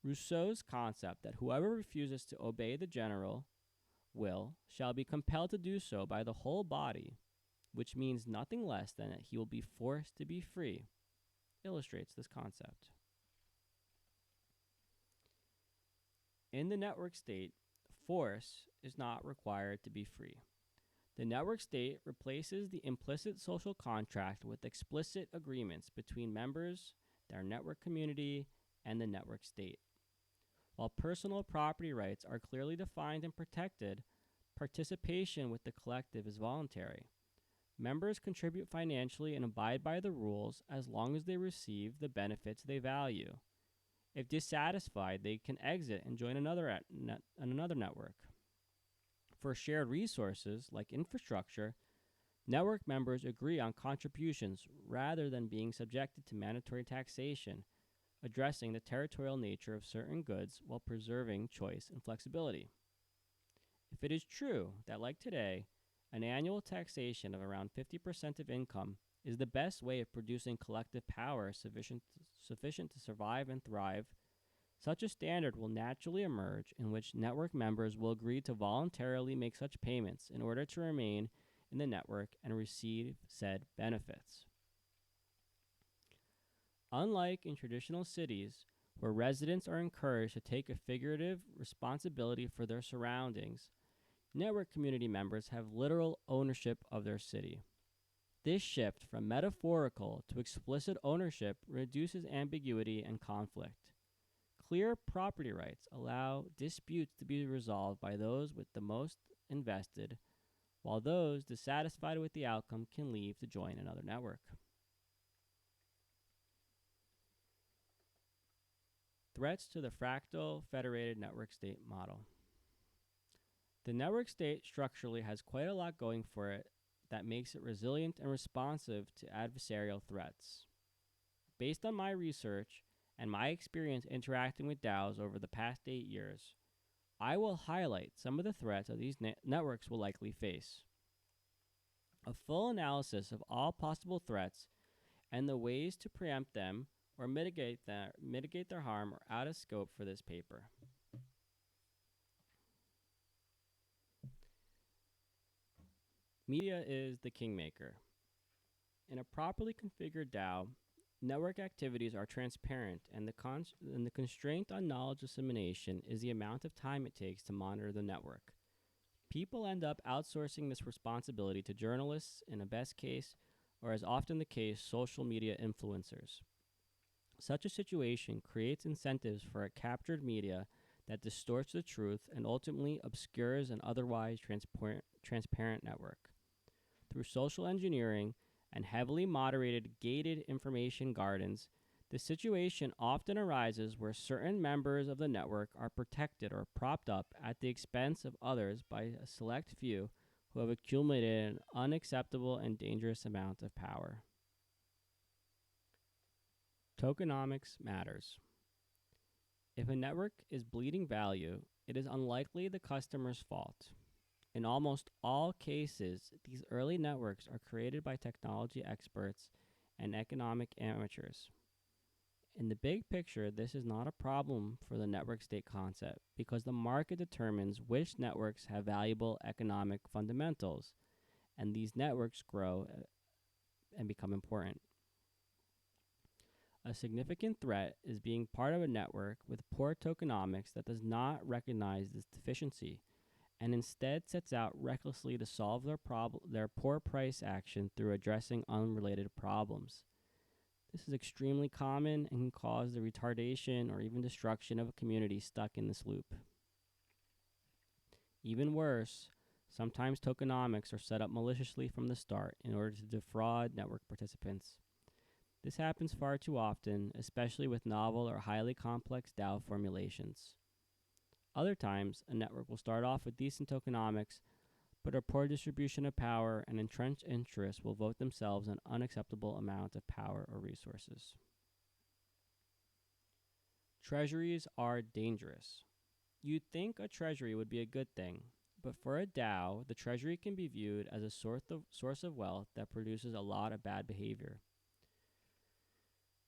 Rousseau's concept that whoever refuses to obey the general will shall be compelled to do so by the whole body, which means nothing less than that he will be forced to be free, illustrates this concept. In the network state, force is not required to be free. The network state replaces the implicit social contract with explicit agreements between members, their network community, and the network state. While personal property rights are clearly defined and protected, participation with the collective is voluntary. Members contribute financially and abide by the rules as long as they receive the benefits they value. If dissatisfied, they can exit and join another network. For shared resources like infrastructure, network members agree on contributions rather than being subjected to mandatory taxation, addressing the territorial nature of certain goods while preserving choice and flexibility. If it is true that, like today, an annual taxation of around 50% of income is the best way of producing collective power sufficient to survive and thrive, such a standard will naturally emerge in which network members will agree to voluntarily make such payments in order to remain in the network and receive said benefits. Unlike in traditional cities, where residents are encouraged to take a figurative responsibility for their surroundings, network community members have literal ownership of their city. This shift from metaphorical to explicit ownership reduces ambiguity and conflict. Clear property rights allow disputes to be resolved by those with the most invested, while those dissatisfied with the outcome can leave to join another network. Threats to the fractal federated network state model. The network state structurally has quite a lot going for it that makes it resilient and responsive to adversarial threats. Based on my research and my experience interacting with DAOs over the past 8 years, I will highlight some of the threats that these networks will likely face. A full analysis of all possible threats and the ways to preempt them or mitigate their harm are out of scope for this paper. Media is the kingmaker. In a properly configured DAO, network activities are transparent, and the constraint on knowledge dissemination is the amount of time it takes to monitor the network. People end up outsourcing this responsibility to journalists in a best case, or as often the case, social media influencers. Such a situation creates incentives for a captured media that distorts the truth and ultimately obscures an otherwise transparent network. Through social engineering and heavily moderated gated information gardens, the situation often arises where certain members of the network are protected or propped up at the expense of others by a select few who have accumulated an unacceptable and dangerous amount of power. Tokenomics matters. If a network is bleeding value, it is unlikely the customer's fault. In almost all cases, these early networks are created by technology experts and economic amateurs. In the big picture, this is not a problem for the network state concept because the market determines which networks have valuable economic fundamentals, and these networks grow and become important. A significant threat is being part of a network with poor tokenomics that does not recognize this deficiency and instead sets out recklessly to solve their poor price action through addressing unrelated problems. This is extremely common and can cause the retardation or even destruction of a community stuck in this loop. Even worse, sometimes tokenomics are set up maliciously from the start in order to defraud network participants. This happens far too often, especially with novel or highly complex DAO formulations. Other times, a network will start off with decent tokenomics, but a poor distribution of power and entrenched interests will vote themselves an unacceptable amount of power or resources. Treasuries are dangerous. You'd think a treasury would be a good thing, but for a DAO, the treasury can be viewed as a source of wealth that produces a lot of bad behavior.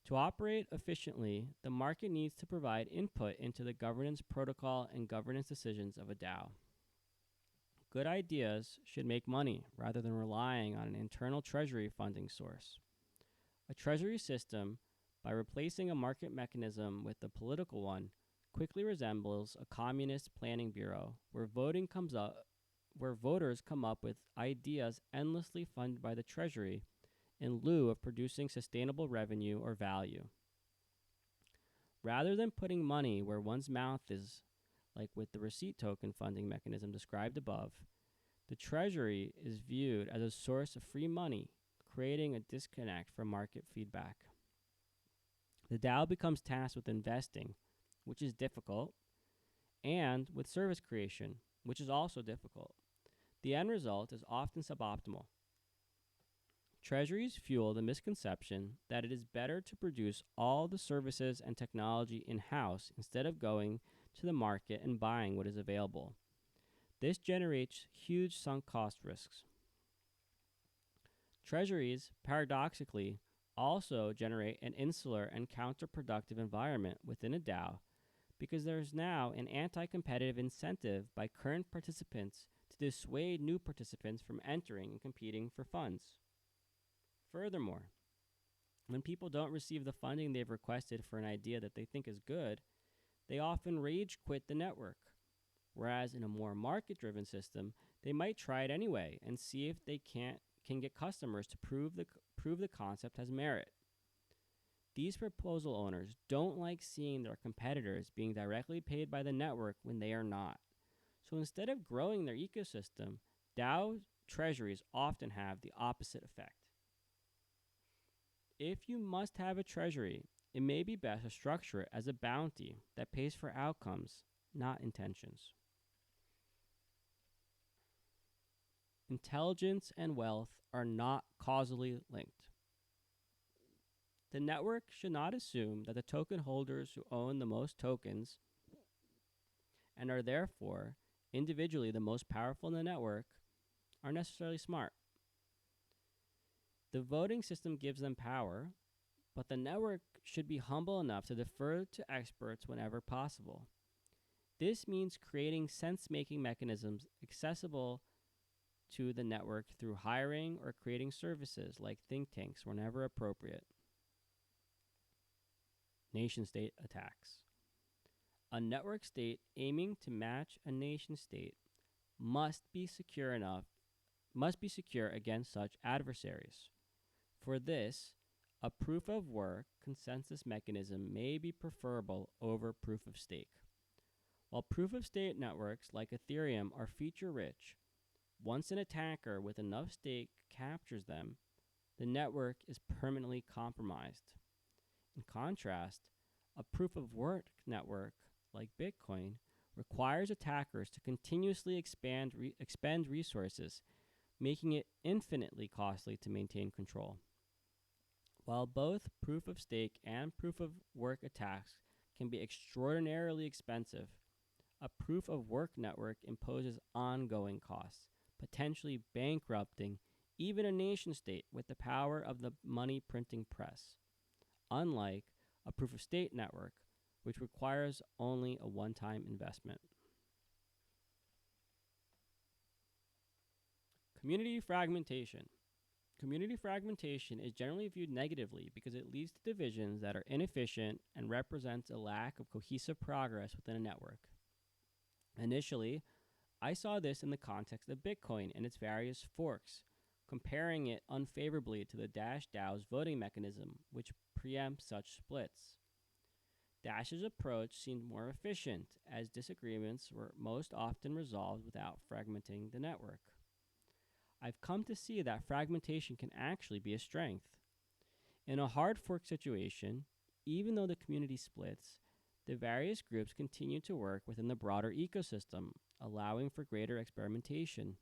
To operate efficiently, the market needs to provide input into the governance protocol and governance decisions of a DAO. Good ideas should make money rather than relying on an internal treasury funding source. A treasury system, by replacing a market mechanism with a political one, quickly resembles a communist planning bureau where voters come up with ideas endlessly funded by the treasury in lieu of producing sustainable revenue or value. Rather than putting money where one's mouth is, like with the receipt token funding mechanism described above, the treasury is viewed as a source of free money, creating a disconnect from market feedback. The DAO becomes tasked with investing, which is difficult, and with service creation, which is also difficult. The end result is often suboptimal. Treasuries fuel the misconception that it is better to produce all the services and technology in-house instead of going to the market and buying what is available. This generates huge sunk cost risks. Treasuries, paradoxically, also generate an insular and counterproductive environment within a DAO because there is now an anti-competitive incentive by current participants to dissuade new participants from entering and competing for funds. Furthermore, when people don't receive the funding they've requested for an idea that they think is good, they often rage quit the network. Whereas in a more market-driven system, they might try it anyway and see if they can get customers to prove the concept has merit. These proposal owners don't like seeing their competitors being directly paid by the network when they are not. So instead of growing their ecosystem, DAO treasuries often have the opposite effect. If you must have a treasury, it may be best to structure it as a bounty that pays for outcomes, not intentions. Intelligence and wealth are not causally linked. The network should not assume that the token holders who own the most tokens and are therefore individually the most powerful in the network are necessarily smart. The voting system gives them power, but the network should be humble enough to defer to experts whenever possible. This means creating sense-making mechanisms accessible to the network through hiring or creating services like think tanks whenever appropriate. Nation-state attacks. A network state aiming to match a nation-state must be secure against such adversaries. For this, a proof-of-work consensus mechanism may be preferable over proof-of-stake. While proof-of-stake networks like Ethereum are feature-rich, once an attacker with enough stake captures them, the network is permanently compromised. In contrast, a proof-of-work network like Bitcoin requires attackers to continuously expend resources, making it infinitely costly to maintain control. While both proof-of-stake and proof-of-work attacks can be extraordinarily expensive, a proof-of-work network imposes ongoing costs, potentially bankrupting even a nation-state with the power of the money-printing press, unlike a proof-of-stake network, which requires only a one-time investment. Community fragmentation. Community fragmentation is generally viewed negatively because it leads to divisions that are inefficient and represents a lack of cohesive progress within a network. Initially, I saw this in the context of Bitcoin and its various forks, comparing it unfavorably to the DAO's voting mechanism, which preempts such splits. Dash's approach seemed more efficient, as disagreements were most often resolved without fragmenting the network. I've come to see that fragmentation can actually be a strength. In a hard fork situation, even though the community splits, the various groups continue to work within the broader ecosystem, allowing for greater experimentation.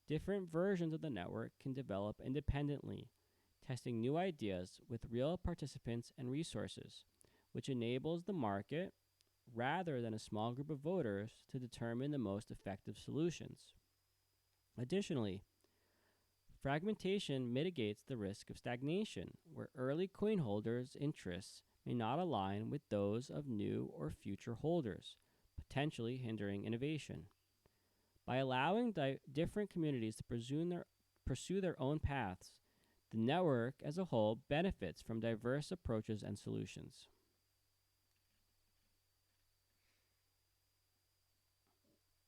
Different versions of the network can develop independently, testing new ideas with real participants and resources, which enables the market, rather than a small group of voters, to determine the most effective solutions. Additionally, fragmentation mitigates the risk of stagnation, where early coin holders' interests may not align with those of new or future holders, potentially hindering innovation. By allowing different communities to pursue their own paths, the network as a whole benefits from diverse approaches and solutions.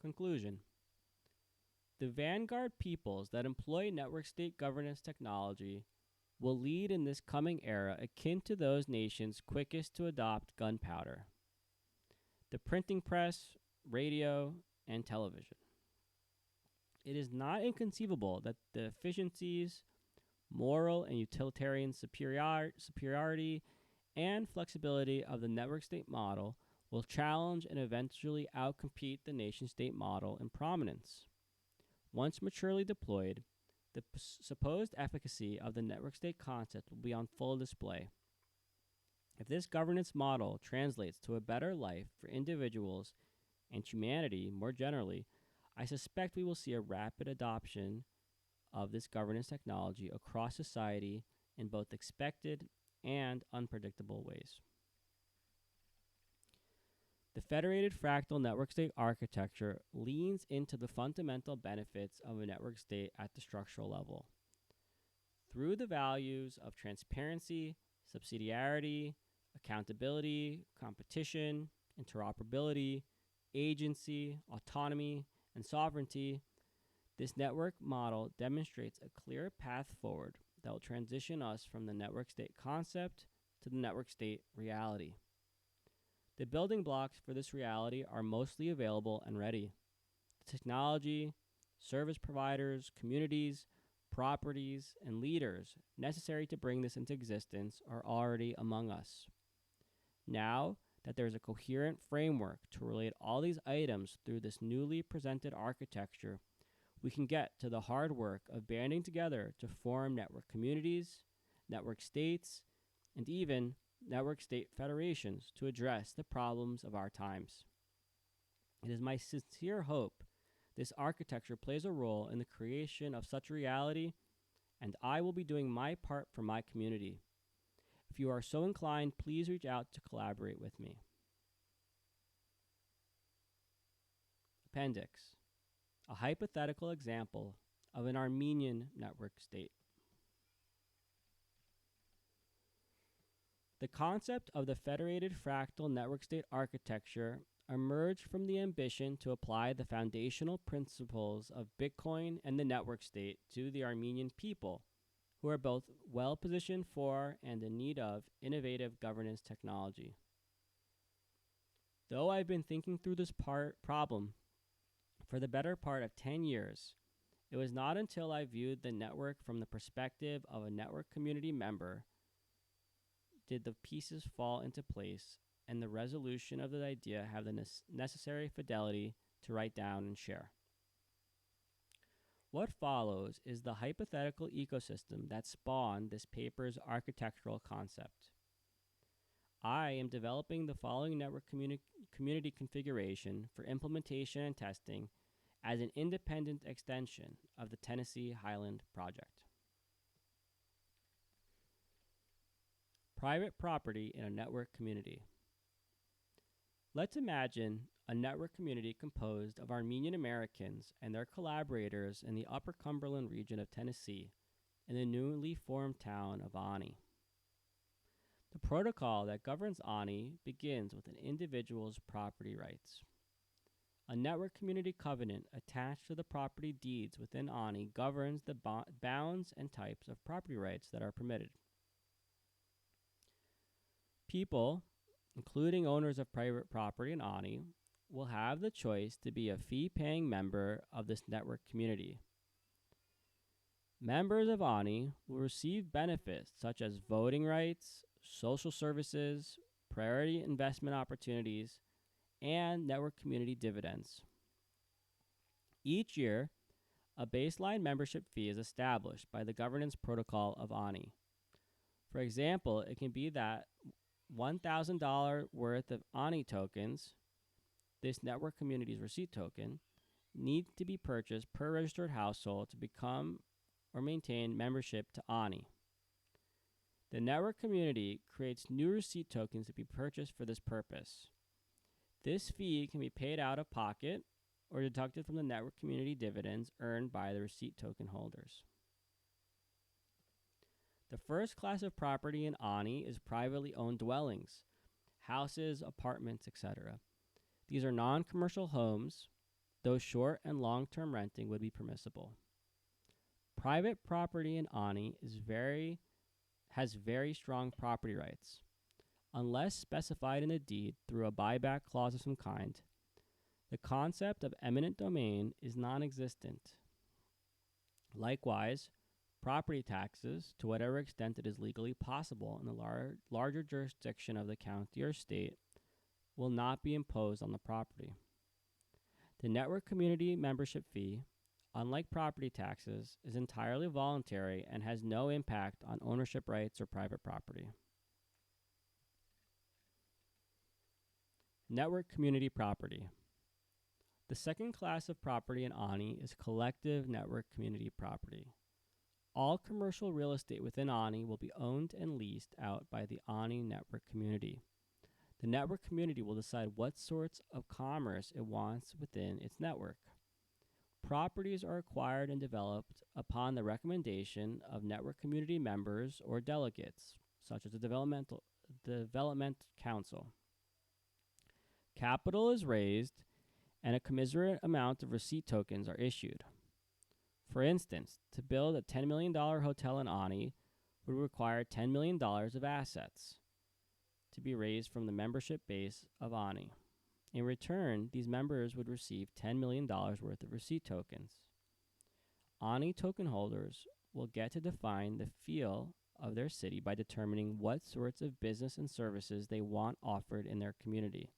Conclusion. The vanguard peoples that employ network state governance technology will lead in this coming era akin to those nations quickest to adopt gunpowder, the printing press, radio, and television. It is not inconceivable that the efficiencies, moral and utilitarian superiority, and flexibility of the network state model will challenge and eventually outcompete the nation-state model in prominence. Once maturely deployed, the supposed efficacy of the network state concept will be on full display. If this governance model translates to a better life for individuals and humanity more generally, I suspect we will see a rapid adoption of this governance technology across society in both expected and unpredictable ways. The Federated Fractal network state architecture leans into the fundamental benefits of a network state at the structural level. Through the values of transparency, subsidiarity, accountability, competition, interoperability, agency, autonomy, and sovereignty, this network model demonstrates a clear path forward that will transition us from the network state concept to the network state reality. The building blocks for this reality are mostly available and ready. The technology, service providers, communities, properties, and leaders necessary to bring this into existence are already among us. Now that there is a coherent framework to relate all these items through this newly presented architecture, we can get to the hard work of banding together to form network communities, network states, and even network state federations to address the problems of our times. It is my sincere hope this architecture plays a role in the creation of such a reality, and I will be doing my part for my community. If you are so inclined, please reach out to collaborate with me. Appendix. A hypothetical example of an Armenian network state. The concept of the Federated Fractal network state architecture emerged from the ambition to apply the foundational principles of Bitcoin and the network state to the Armenian people, who are both well positioned for and in need of innovative governance technology. Though I've been thinking through this problem for the better part of 10 years, it was not until I viewed the network from the perspective of a network community member did the pieces fall into place and the resolution of the idea have the necessary fidelity to write down and share. What follows is the hypothetical ecosystem that spawned this paper's architectural concept. I am developing the following network community configuration for implementation and testing as an independent extension of the Tennessee Highland Project. Private property in a network community. Let's imagine a network community composed of Armenian Americans and their collaborators in the Upper Cumberland region of Tennessee in the newly formed town of Ani. The protocol that governs Ani begins with an individual's property rights. A network community covenant attached to the property deeds within ANI governs the bounds and types of property rights that are permitted. People, including owners of private property in ANI, will have the choice to be a fee-paying member of this network community. Members of ANI will receive benefits such as voting rights, social services, priority investment opportunities, and network community dividends. Each year, a baseline membership fee is established by the governance protocol of ANI. For example, it can be that $1,000 worth of ANI tokens, this network community's receipt token, need to be purchased per registered household to become or maintain membership to ANI. The network community creates new receipt tokens to be purchased for this purpose. This fee can be paid out of pocket or deducted from the network community dividends earned by the receipt token holders. The first class of property in ANI is privately owned dwellings, houses, apartments, etc. These are non-commercial homes, though short and long-term renting would be permissible. Private property in ANI has very strong property rights. Unless specified in a deed through a buyback clause of some kind, the concept of eminent domain is non-existent. Likewise, property taxes, to whatever extent it is legally possible in the larger jurisdiction of the county or state, will not be imposed on the property. The network community membership fee, unlike property taxes, is entirely voluntary and has no impact on ownership rights or private property. Network community property. The second class of property in ANI is collective network community property. All commercial real estate within ANI will be owned and leased out by the ANI network community. The network community will decide what sorts of commerce it wants within its network. Properties are acquired and developed upon the recommendation of network community members or delegates, such as the Development Council. Capital is raised and a commensurate amount of receipt tokens are issued. For instance, to build a $10 million hotel in ANI would require $10 million of assets to be raised from the membership base of ANI. In return, these members would receive $10 million worth of receipt tokens. ANI token holders will get to define the feel of their city by determining what sorts of business and services they want offered in their community.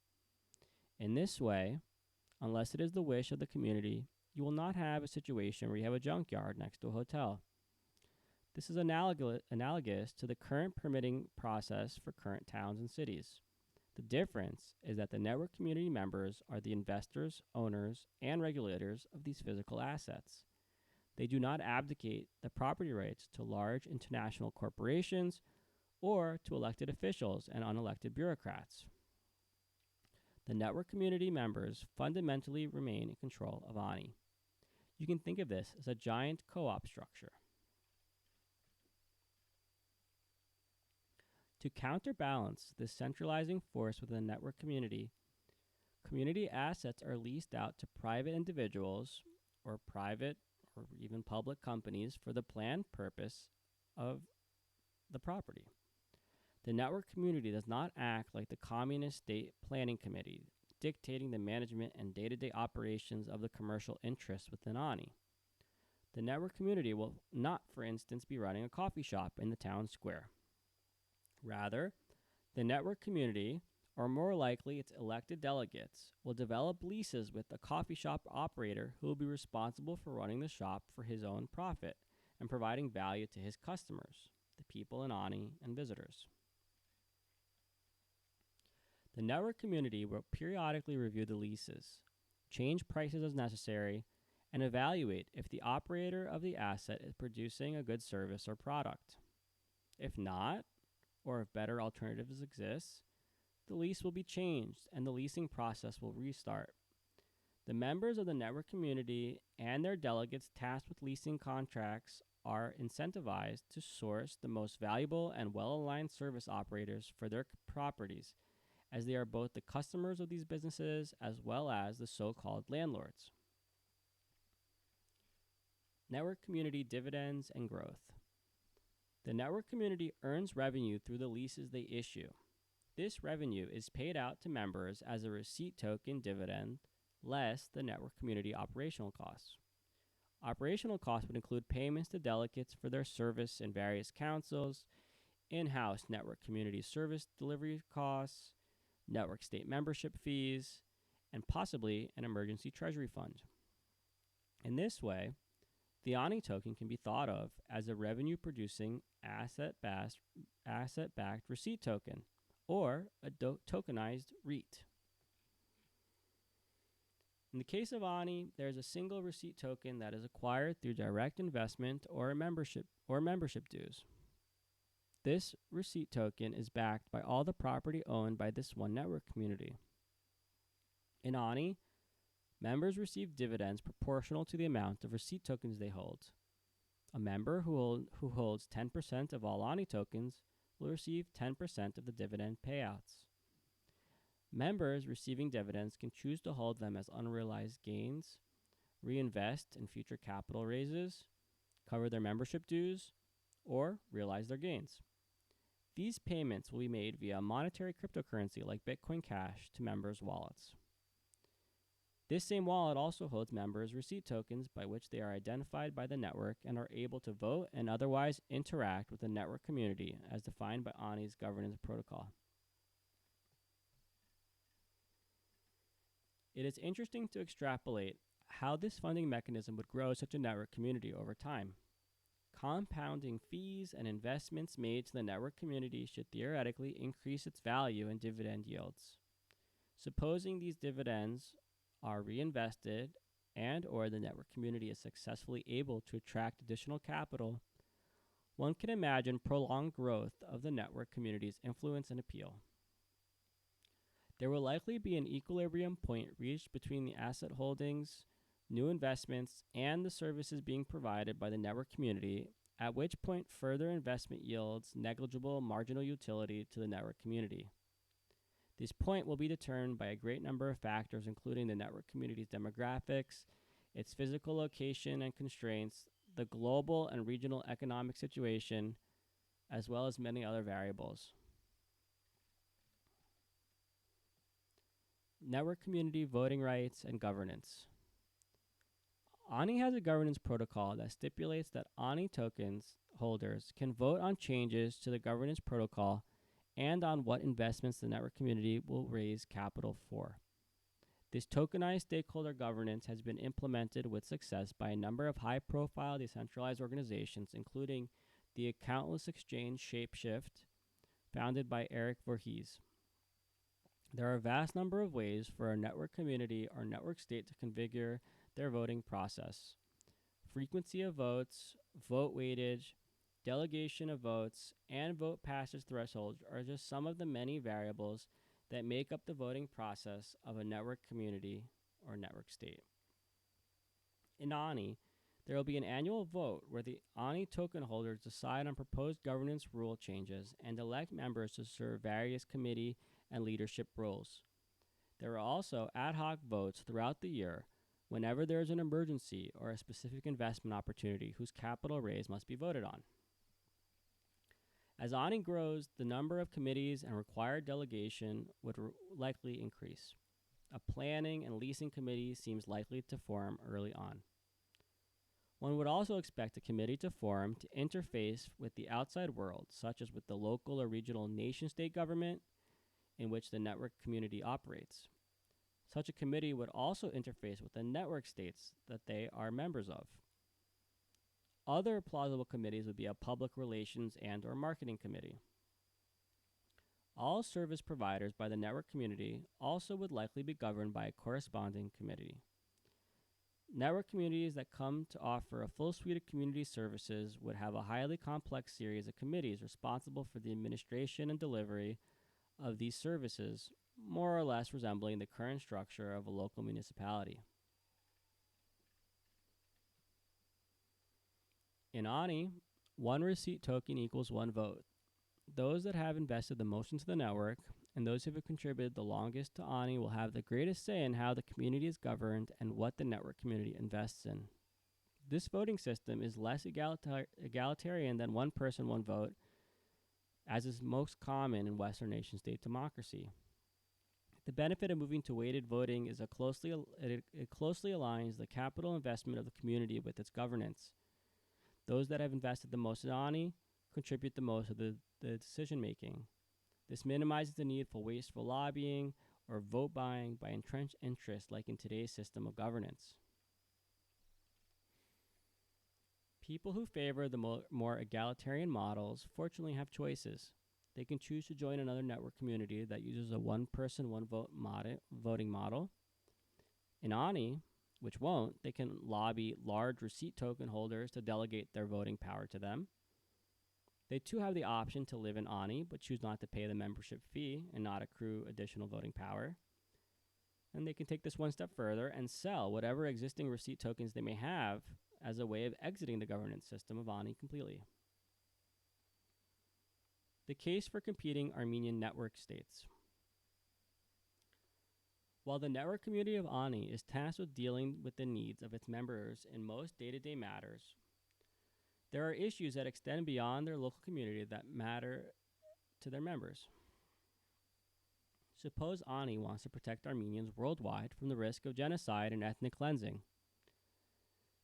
In this way, unless it is the wish of the community, you will not have a situation where you have a junkyard next to a hotel. This is analogous to the current permitting process for current towns and cities. The difference is that the network community members are the investors, owners, and regulators of these physical assets. They do not abdicate the property rights to large international corporations or to elected officials and unelected bureaucrats. The network community members fundamentally remain in control of ANI. You can think of this as a giant co-op structure. To counterbalance this centralizing force within the network community, community assets are leased out to private individuals or private or even public companies for the planned purpose of the property. The network community does not act like the communist state planning committee, dictating the management and day-to-day operations of the commercial interests within ANI. The network community will not, for instance, be running a coffee shop in the town square. Rather, the network community, or more likely its elected delegates, will develop leases with a coffee shop operator who will be responsible for running the shop for his own profit and providing value to his customers, the people in ANI and visitors. The network community will periodically review the leases, change prices as necessary, and evaluate if the operator of the asset is producing a good service or product. If not, or if better alternatives exist, the lease will be changed and the leasing process will restart. The members of the network community and their delegates tasked with leasing contracts are incentivized to source the most valuable and well-aligned service operators for their properties as they are both the customers of these businesses as well as the so-called landlords. Network community dividends and growth. The network community earns revenue through the leases they issue. This revenue is paid out to members as a receipt token dividend less the network community operational costs. Operational costs would include payments to delegates for their service in various councils, in-house network community service delivery costs, network state membership fees, and possibly an emergency treasury fund. In this way, the ANI token can be thought of as a revenue-producing asset-backed receipt token, or a tokenized REIT. In the case of ANI, there is a single receipt token that is acquired through direct investment or membership dues. This receipt token is backed by all the property owned by this one network community. In ANI, members receive dividends proportional to the amount of receipt tokens they hold. A member who holds 10% of all ANI tokens will receive 10% of the dividend payouts. Members receiving dividends can choose to hold them as unrealized gains, reinvest in future capital raises, cover their membership dues, or realize their gains. These payments will be made via a monetary cryptocurrency like Bitcoin Cash to members' wallets. This same wallet also holds members' receipt tokens by which they are identified by the network and are able to vote and otherwise interact with the network community as defined by ANI's governance protocol. It is interesting to extrapolate how this funding mechanism would grow such a network community over time. Compounding fees and investments made to the network community should theoretically increase its value and dividend yields. Supposing these dividends are reinvested and or the network community is successfully able to attract additional capital, one can imagine prolonged growth of the network community's influence and appeal. There will likely be an equilibrium point reached between the asset holdings, new investments, and the services being provided by the network community, at which point further investment yields negligible marginal utility to the network community. This point will be determined by a great number of factors, including the network community's demographics, its physical location and constraints, the global and regional economic situation, as well as many other variables. Network community voting rights and governance. ANI has a governance protocol that stipulates that ANI tokens holders can vote on changes to the governance protocol and on what investments the network community will raise capital for. This tokenized stakeholder governance has been implemented with success by a number of high-profile decentralized organizations, including the accountless exchange Shapeshift, founded by Eric Voorhees. There are a vast number of ways for a network community or network state to configure their voting process. Frequency of votes, vote weightage, delegation of votes, and vote passage thresholds are just some of the many variables that make up the voting process of a network community or network state. In ANI, there will be an annual vote where the ANI token holders decide on proposed governance rule changes and elect members to serve various committee and leadership roles. There are also ad hoc votes throughout the year whenever there is an emergency or a specific investment opportunity whose capital raise must be voted on. As ANI grows, the number of committees and required delegation would likely increase. A planning and leasing committee seems likely to form early on. One would also expect a committee to form to interface with the outside world, such as with the local or regional nation-state government in which the network community operates. Such a committee would also interface with the network states that they are members of. Other plausible committees would be a public relations and or marketing committee. All service providers by the network community also would likely be governed by a corresponding committee. Network communities that come to offer a full suite of community services would have a highly complex series of committees responsible for the administration and delivery of these services, more or less resembling the current structure of a local municipality. In ANI, one receipt token equals one vote. Those that have invested the most into the network and those who have contributed the longest to Ani will have the greatest say in how the community is governed and what the network community invests in. This voting system is less egalitarian than one person, one vote, as is most common in Western nation-state democracy. The benefit of moving to weighted voting is it closely aligns the capital investment of the community with its governance. Those that have invested the most in Ani contribute the most of the decision-making. This minimizes the need for wasteful lobbying or vote buying by entrenched interests like in today's system of governance. People who favor the more egalitarian models fortunately have choices. They can choose to join another network community that uses a one-person, one-vote voting model. In Ani, which won't, they can lobby large receipt token holders to delegate their voting power to them. They too have the option to live in Ani, but choose not to pay the membership fee and not accrue additional voting power. And they can take this one step further and sell whatever existing receipt tokens they may have as a way of exiting the governance system of Ani completely. The case for competing Armenian network states. While the network community of Ani is tasked with dealing with the needs of its members in most day-to-day matters, there are issues that extend beyond their local community that matter to their members. Suppose Ani wants to protect Armenians worldwide from the risk of genocide and ethnic cleansing.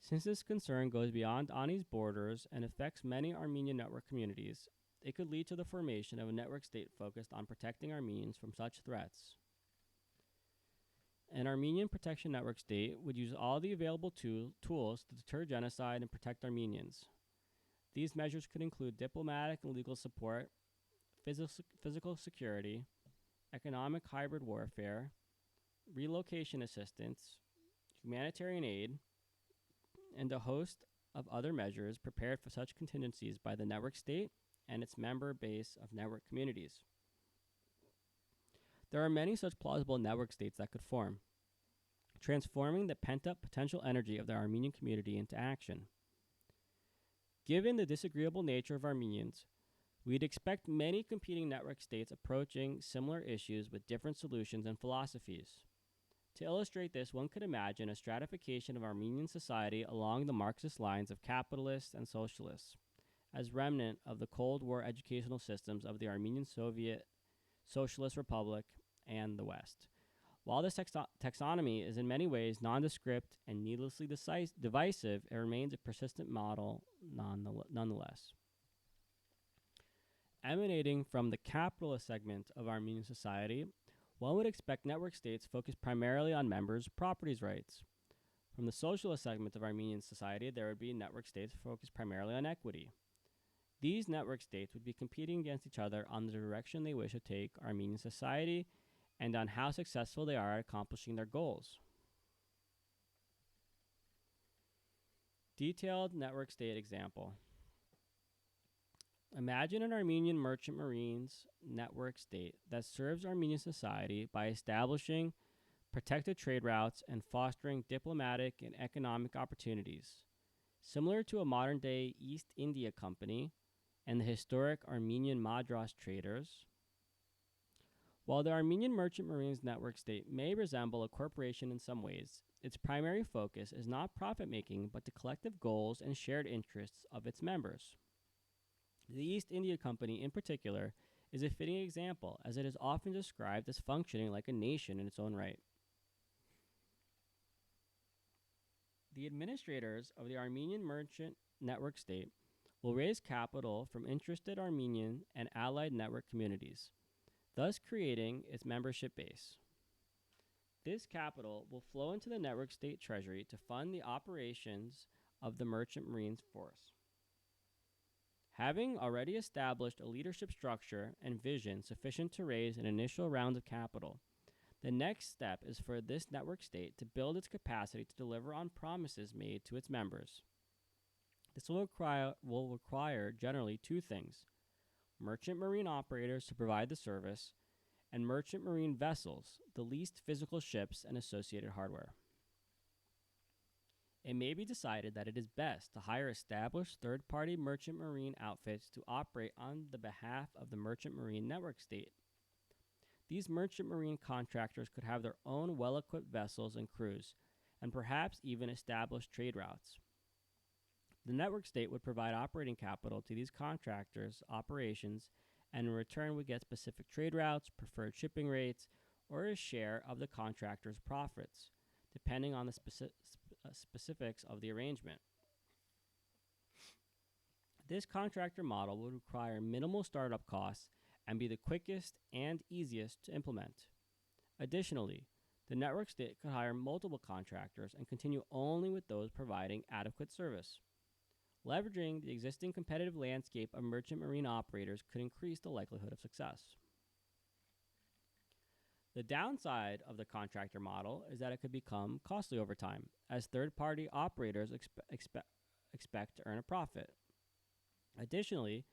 Since this concern goes beyond Ani's borders and affects many Armenian network communities, it could lead to the formation of a network state focused on protecting Armenians from such threats. An Armenian protection network state would use all the available tools to deter genocide and protect Armenians. These measures could include diplomatic and legal support, physical security, economic hybrid warfare, relocation assistance, humanitarian aid, and a host of other measures prepared for such contingencies by the network state and its member base of network communities. There are many such plausible network states that could form, transforming the pent-up potential energy of the Armenian community into action. Given the disagreeable nature of Armenians, we'd expect many competing network states approaching similar issues with different solutions and philosophies. To illustrate this, one could imagine a stratification of Armenian society along the Marxist lines of capitalists and socialists, as remnant of the Cold War educational systems of the Armenian Soviet Socialist Republic and the West. While this taxonomy is in many ways nondescript and needlessly divisive, it remains a persistent model nonetheless. Emanating from the capitalist segment of Armenian society, one would expect network states focused primarily on members' properties rights. From the socialist segment of Armenian society, there would be network states focused primarily on equity. These network states would be competing against each other on the direction they wish to take Armenian society and on how successful they are at accomplishing their goals. Detailed network state example. Imagine an Armenian merchant marines network state that serves Armenian society by establishing protected trade routes and fostering diplomatic and economic opportunities, similar to a modern-day East India Company and the historic Armenian Madras traders. While the Armenian Merchant Marines Network state may resemble a corporation in some ways, its primary focus is not profit-making but the collective goals and shared interests of its members. The East India Company, in particular, is a fitting example, as it is often described as functioning like a nation in its own right. The administrators of the Armenian Merchant Network state will raise capital from interested Armenian and allied network communities, thus creating its membership base. This capital will flow into the network state treasury to fund the operations of the Merchant Marines Force. Having already established a leadership structure and vision sufficient to raise an initial round of capital, the next step is for this network state to build its capacity to deliver on promises made to its members. This will require generally two things: merchant marine operators to provide the service, and merchant marine vessels, the leased physical ships and associated hardware. It may be decided that it is best to hire established third-party merchant marine outfits to operate on the behalf of the merchant marine network state. these merchant marine contractors could have their own well-equipped vessels and crews, and perhaps even establish trade routes. The network state would provide operating capital to these contractors' operations, and in return would get specific trade routes, preferred shipping rates, or a share of the contractor's profits, depending on the specifics of the arrangement. This contractor model would require minimal startup costs and be the quickest and easiest to implement. Additionally, the network state could hire multiple contractors and continue only with those providing adequate service. Leveraging the existing competitive landscape of merchant marine operators could increase the likelihood of success. The downside of the contractor model is that it could become costly over time, as third-party operators expect to earn a profit. Additionally,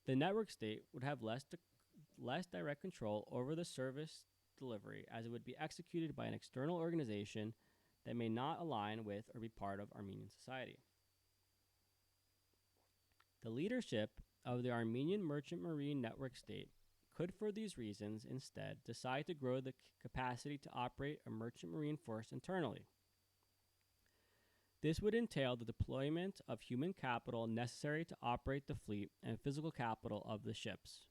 the network state would have less direct control over the service delivery, as it would be executed by an external organization that may not align with or be part of Armenian society. The leadership of the Armenian merchant marine network state could, for these reasons, instead decide to grow the capacity to operate a merchant marine force internally. This would entail the deployment of human capital necessary to operate the fleet and physical capital of the ships.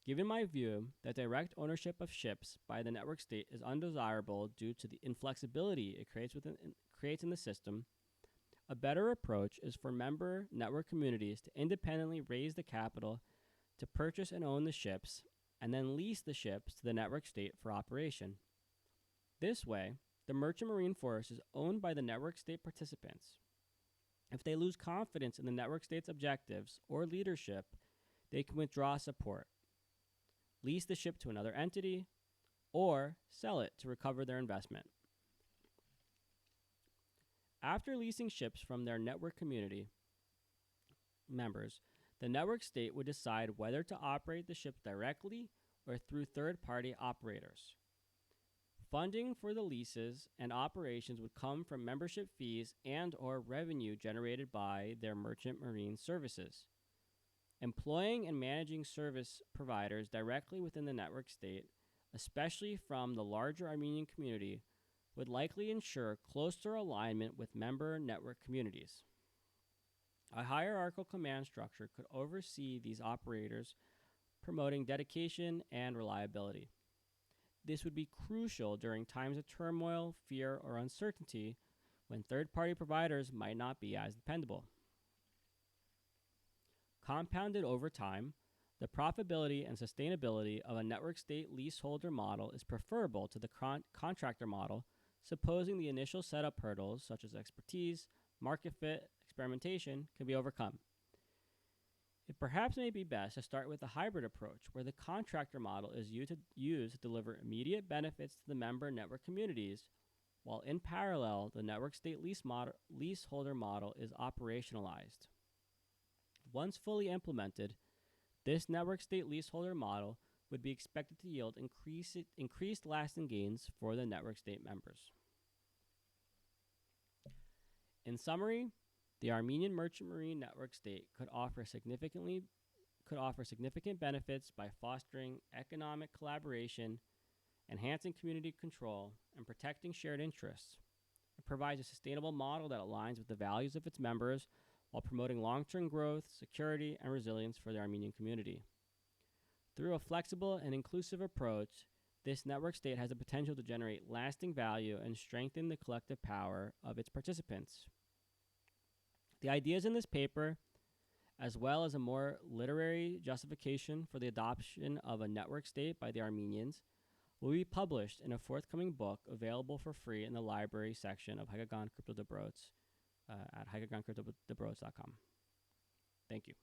Given my view that direct ownership of ships by the network state is undesirable due to the inflexibility it creates in the system, a better approach is for member network communities to independently raise the capital to purchase and own the ships, and then lease the ships to the network state for operation. This way, the merchant marine force is owned by the network state participants. If they lose confidence in the network state's objectives or leadership, they can withdraw support, lease the ship to another entity, or sell it to recover their investment. After leasing ships from their network community members, the network state would decide whether to operate the ship directly or through third-party operators. Funding for the leases and operations would come from membership fees and/or revenue generated by their merchant marine services. Employing and managing service providers directly within the network state, especially from the larger Armenian community, would likely ensure closer alignment with member network communities. A hierarchical command structure could oversee these operators, promoting dedication and reliability. This would be crucial during times of turmoil, fear, or uncertainty, when third-party providers might not be as dependable. Compounded over time, the profitability and sustainability of a network state leaseholder model is preferable to the contractor model, supposing the initial setup hurdles, such as expertise, market fit, experimentation, can be overcome. It perhaps may be best to start with a hybrid approach, where the contractor model is used to deliver immediate benefits to the member network communities, while in parallel, the network state leaseholder model is operationalized. Once fully implemented, this network state leaseholder model would be expected to yield increased lasting gains for the network state members. In summary, the Armenian merchant marine network state could offer significant benefits by fostering economic collaboration, enhancing community control, and protecting shared interests. It provides a sustainable model that aligns with the values of its members while promoting long-term growth, security, and resilience for the Armenian community. Through a flexible and inclusive approach, this network state has the potential to generate lasting value and strengthen the collective power of its participants. The ideas in this paper, as well as a more literary justification for the adoption of a network state by the Armenians, will be published in a forthcoming book available for free in the library section of Hypothetical at hypothetical.com. Thank you.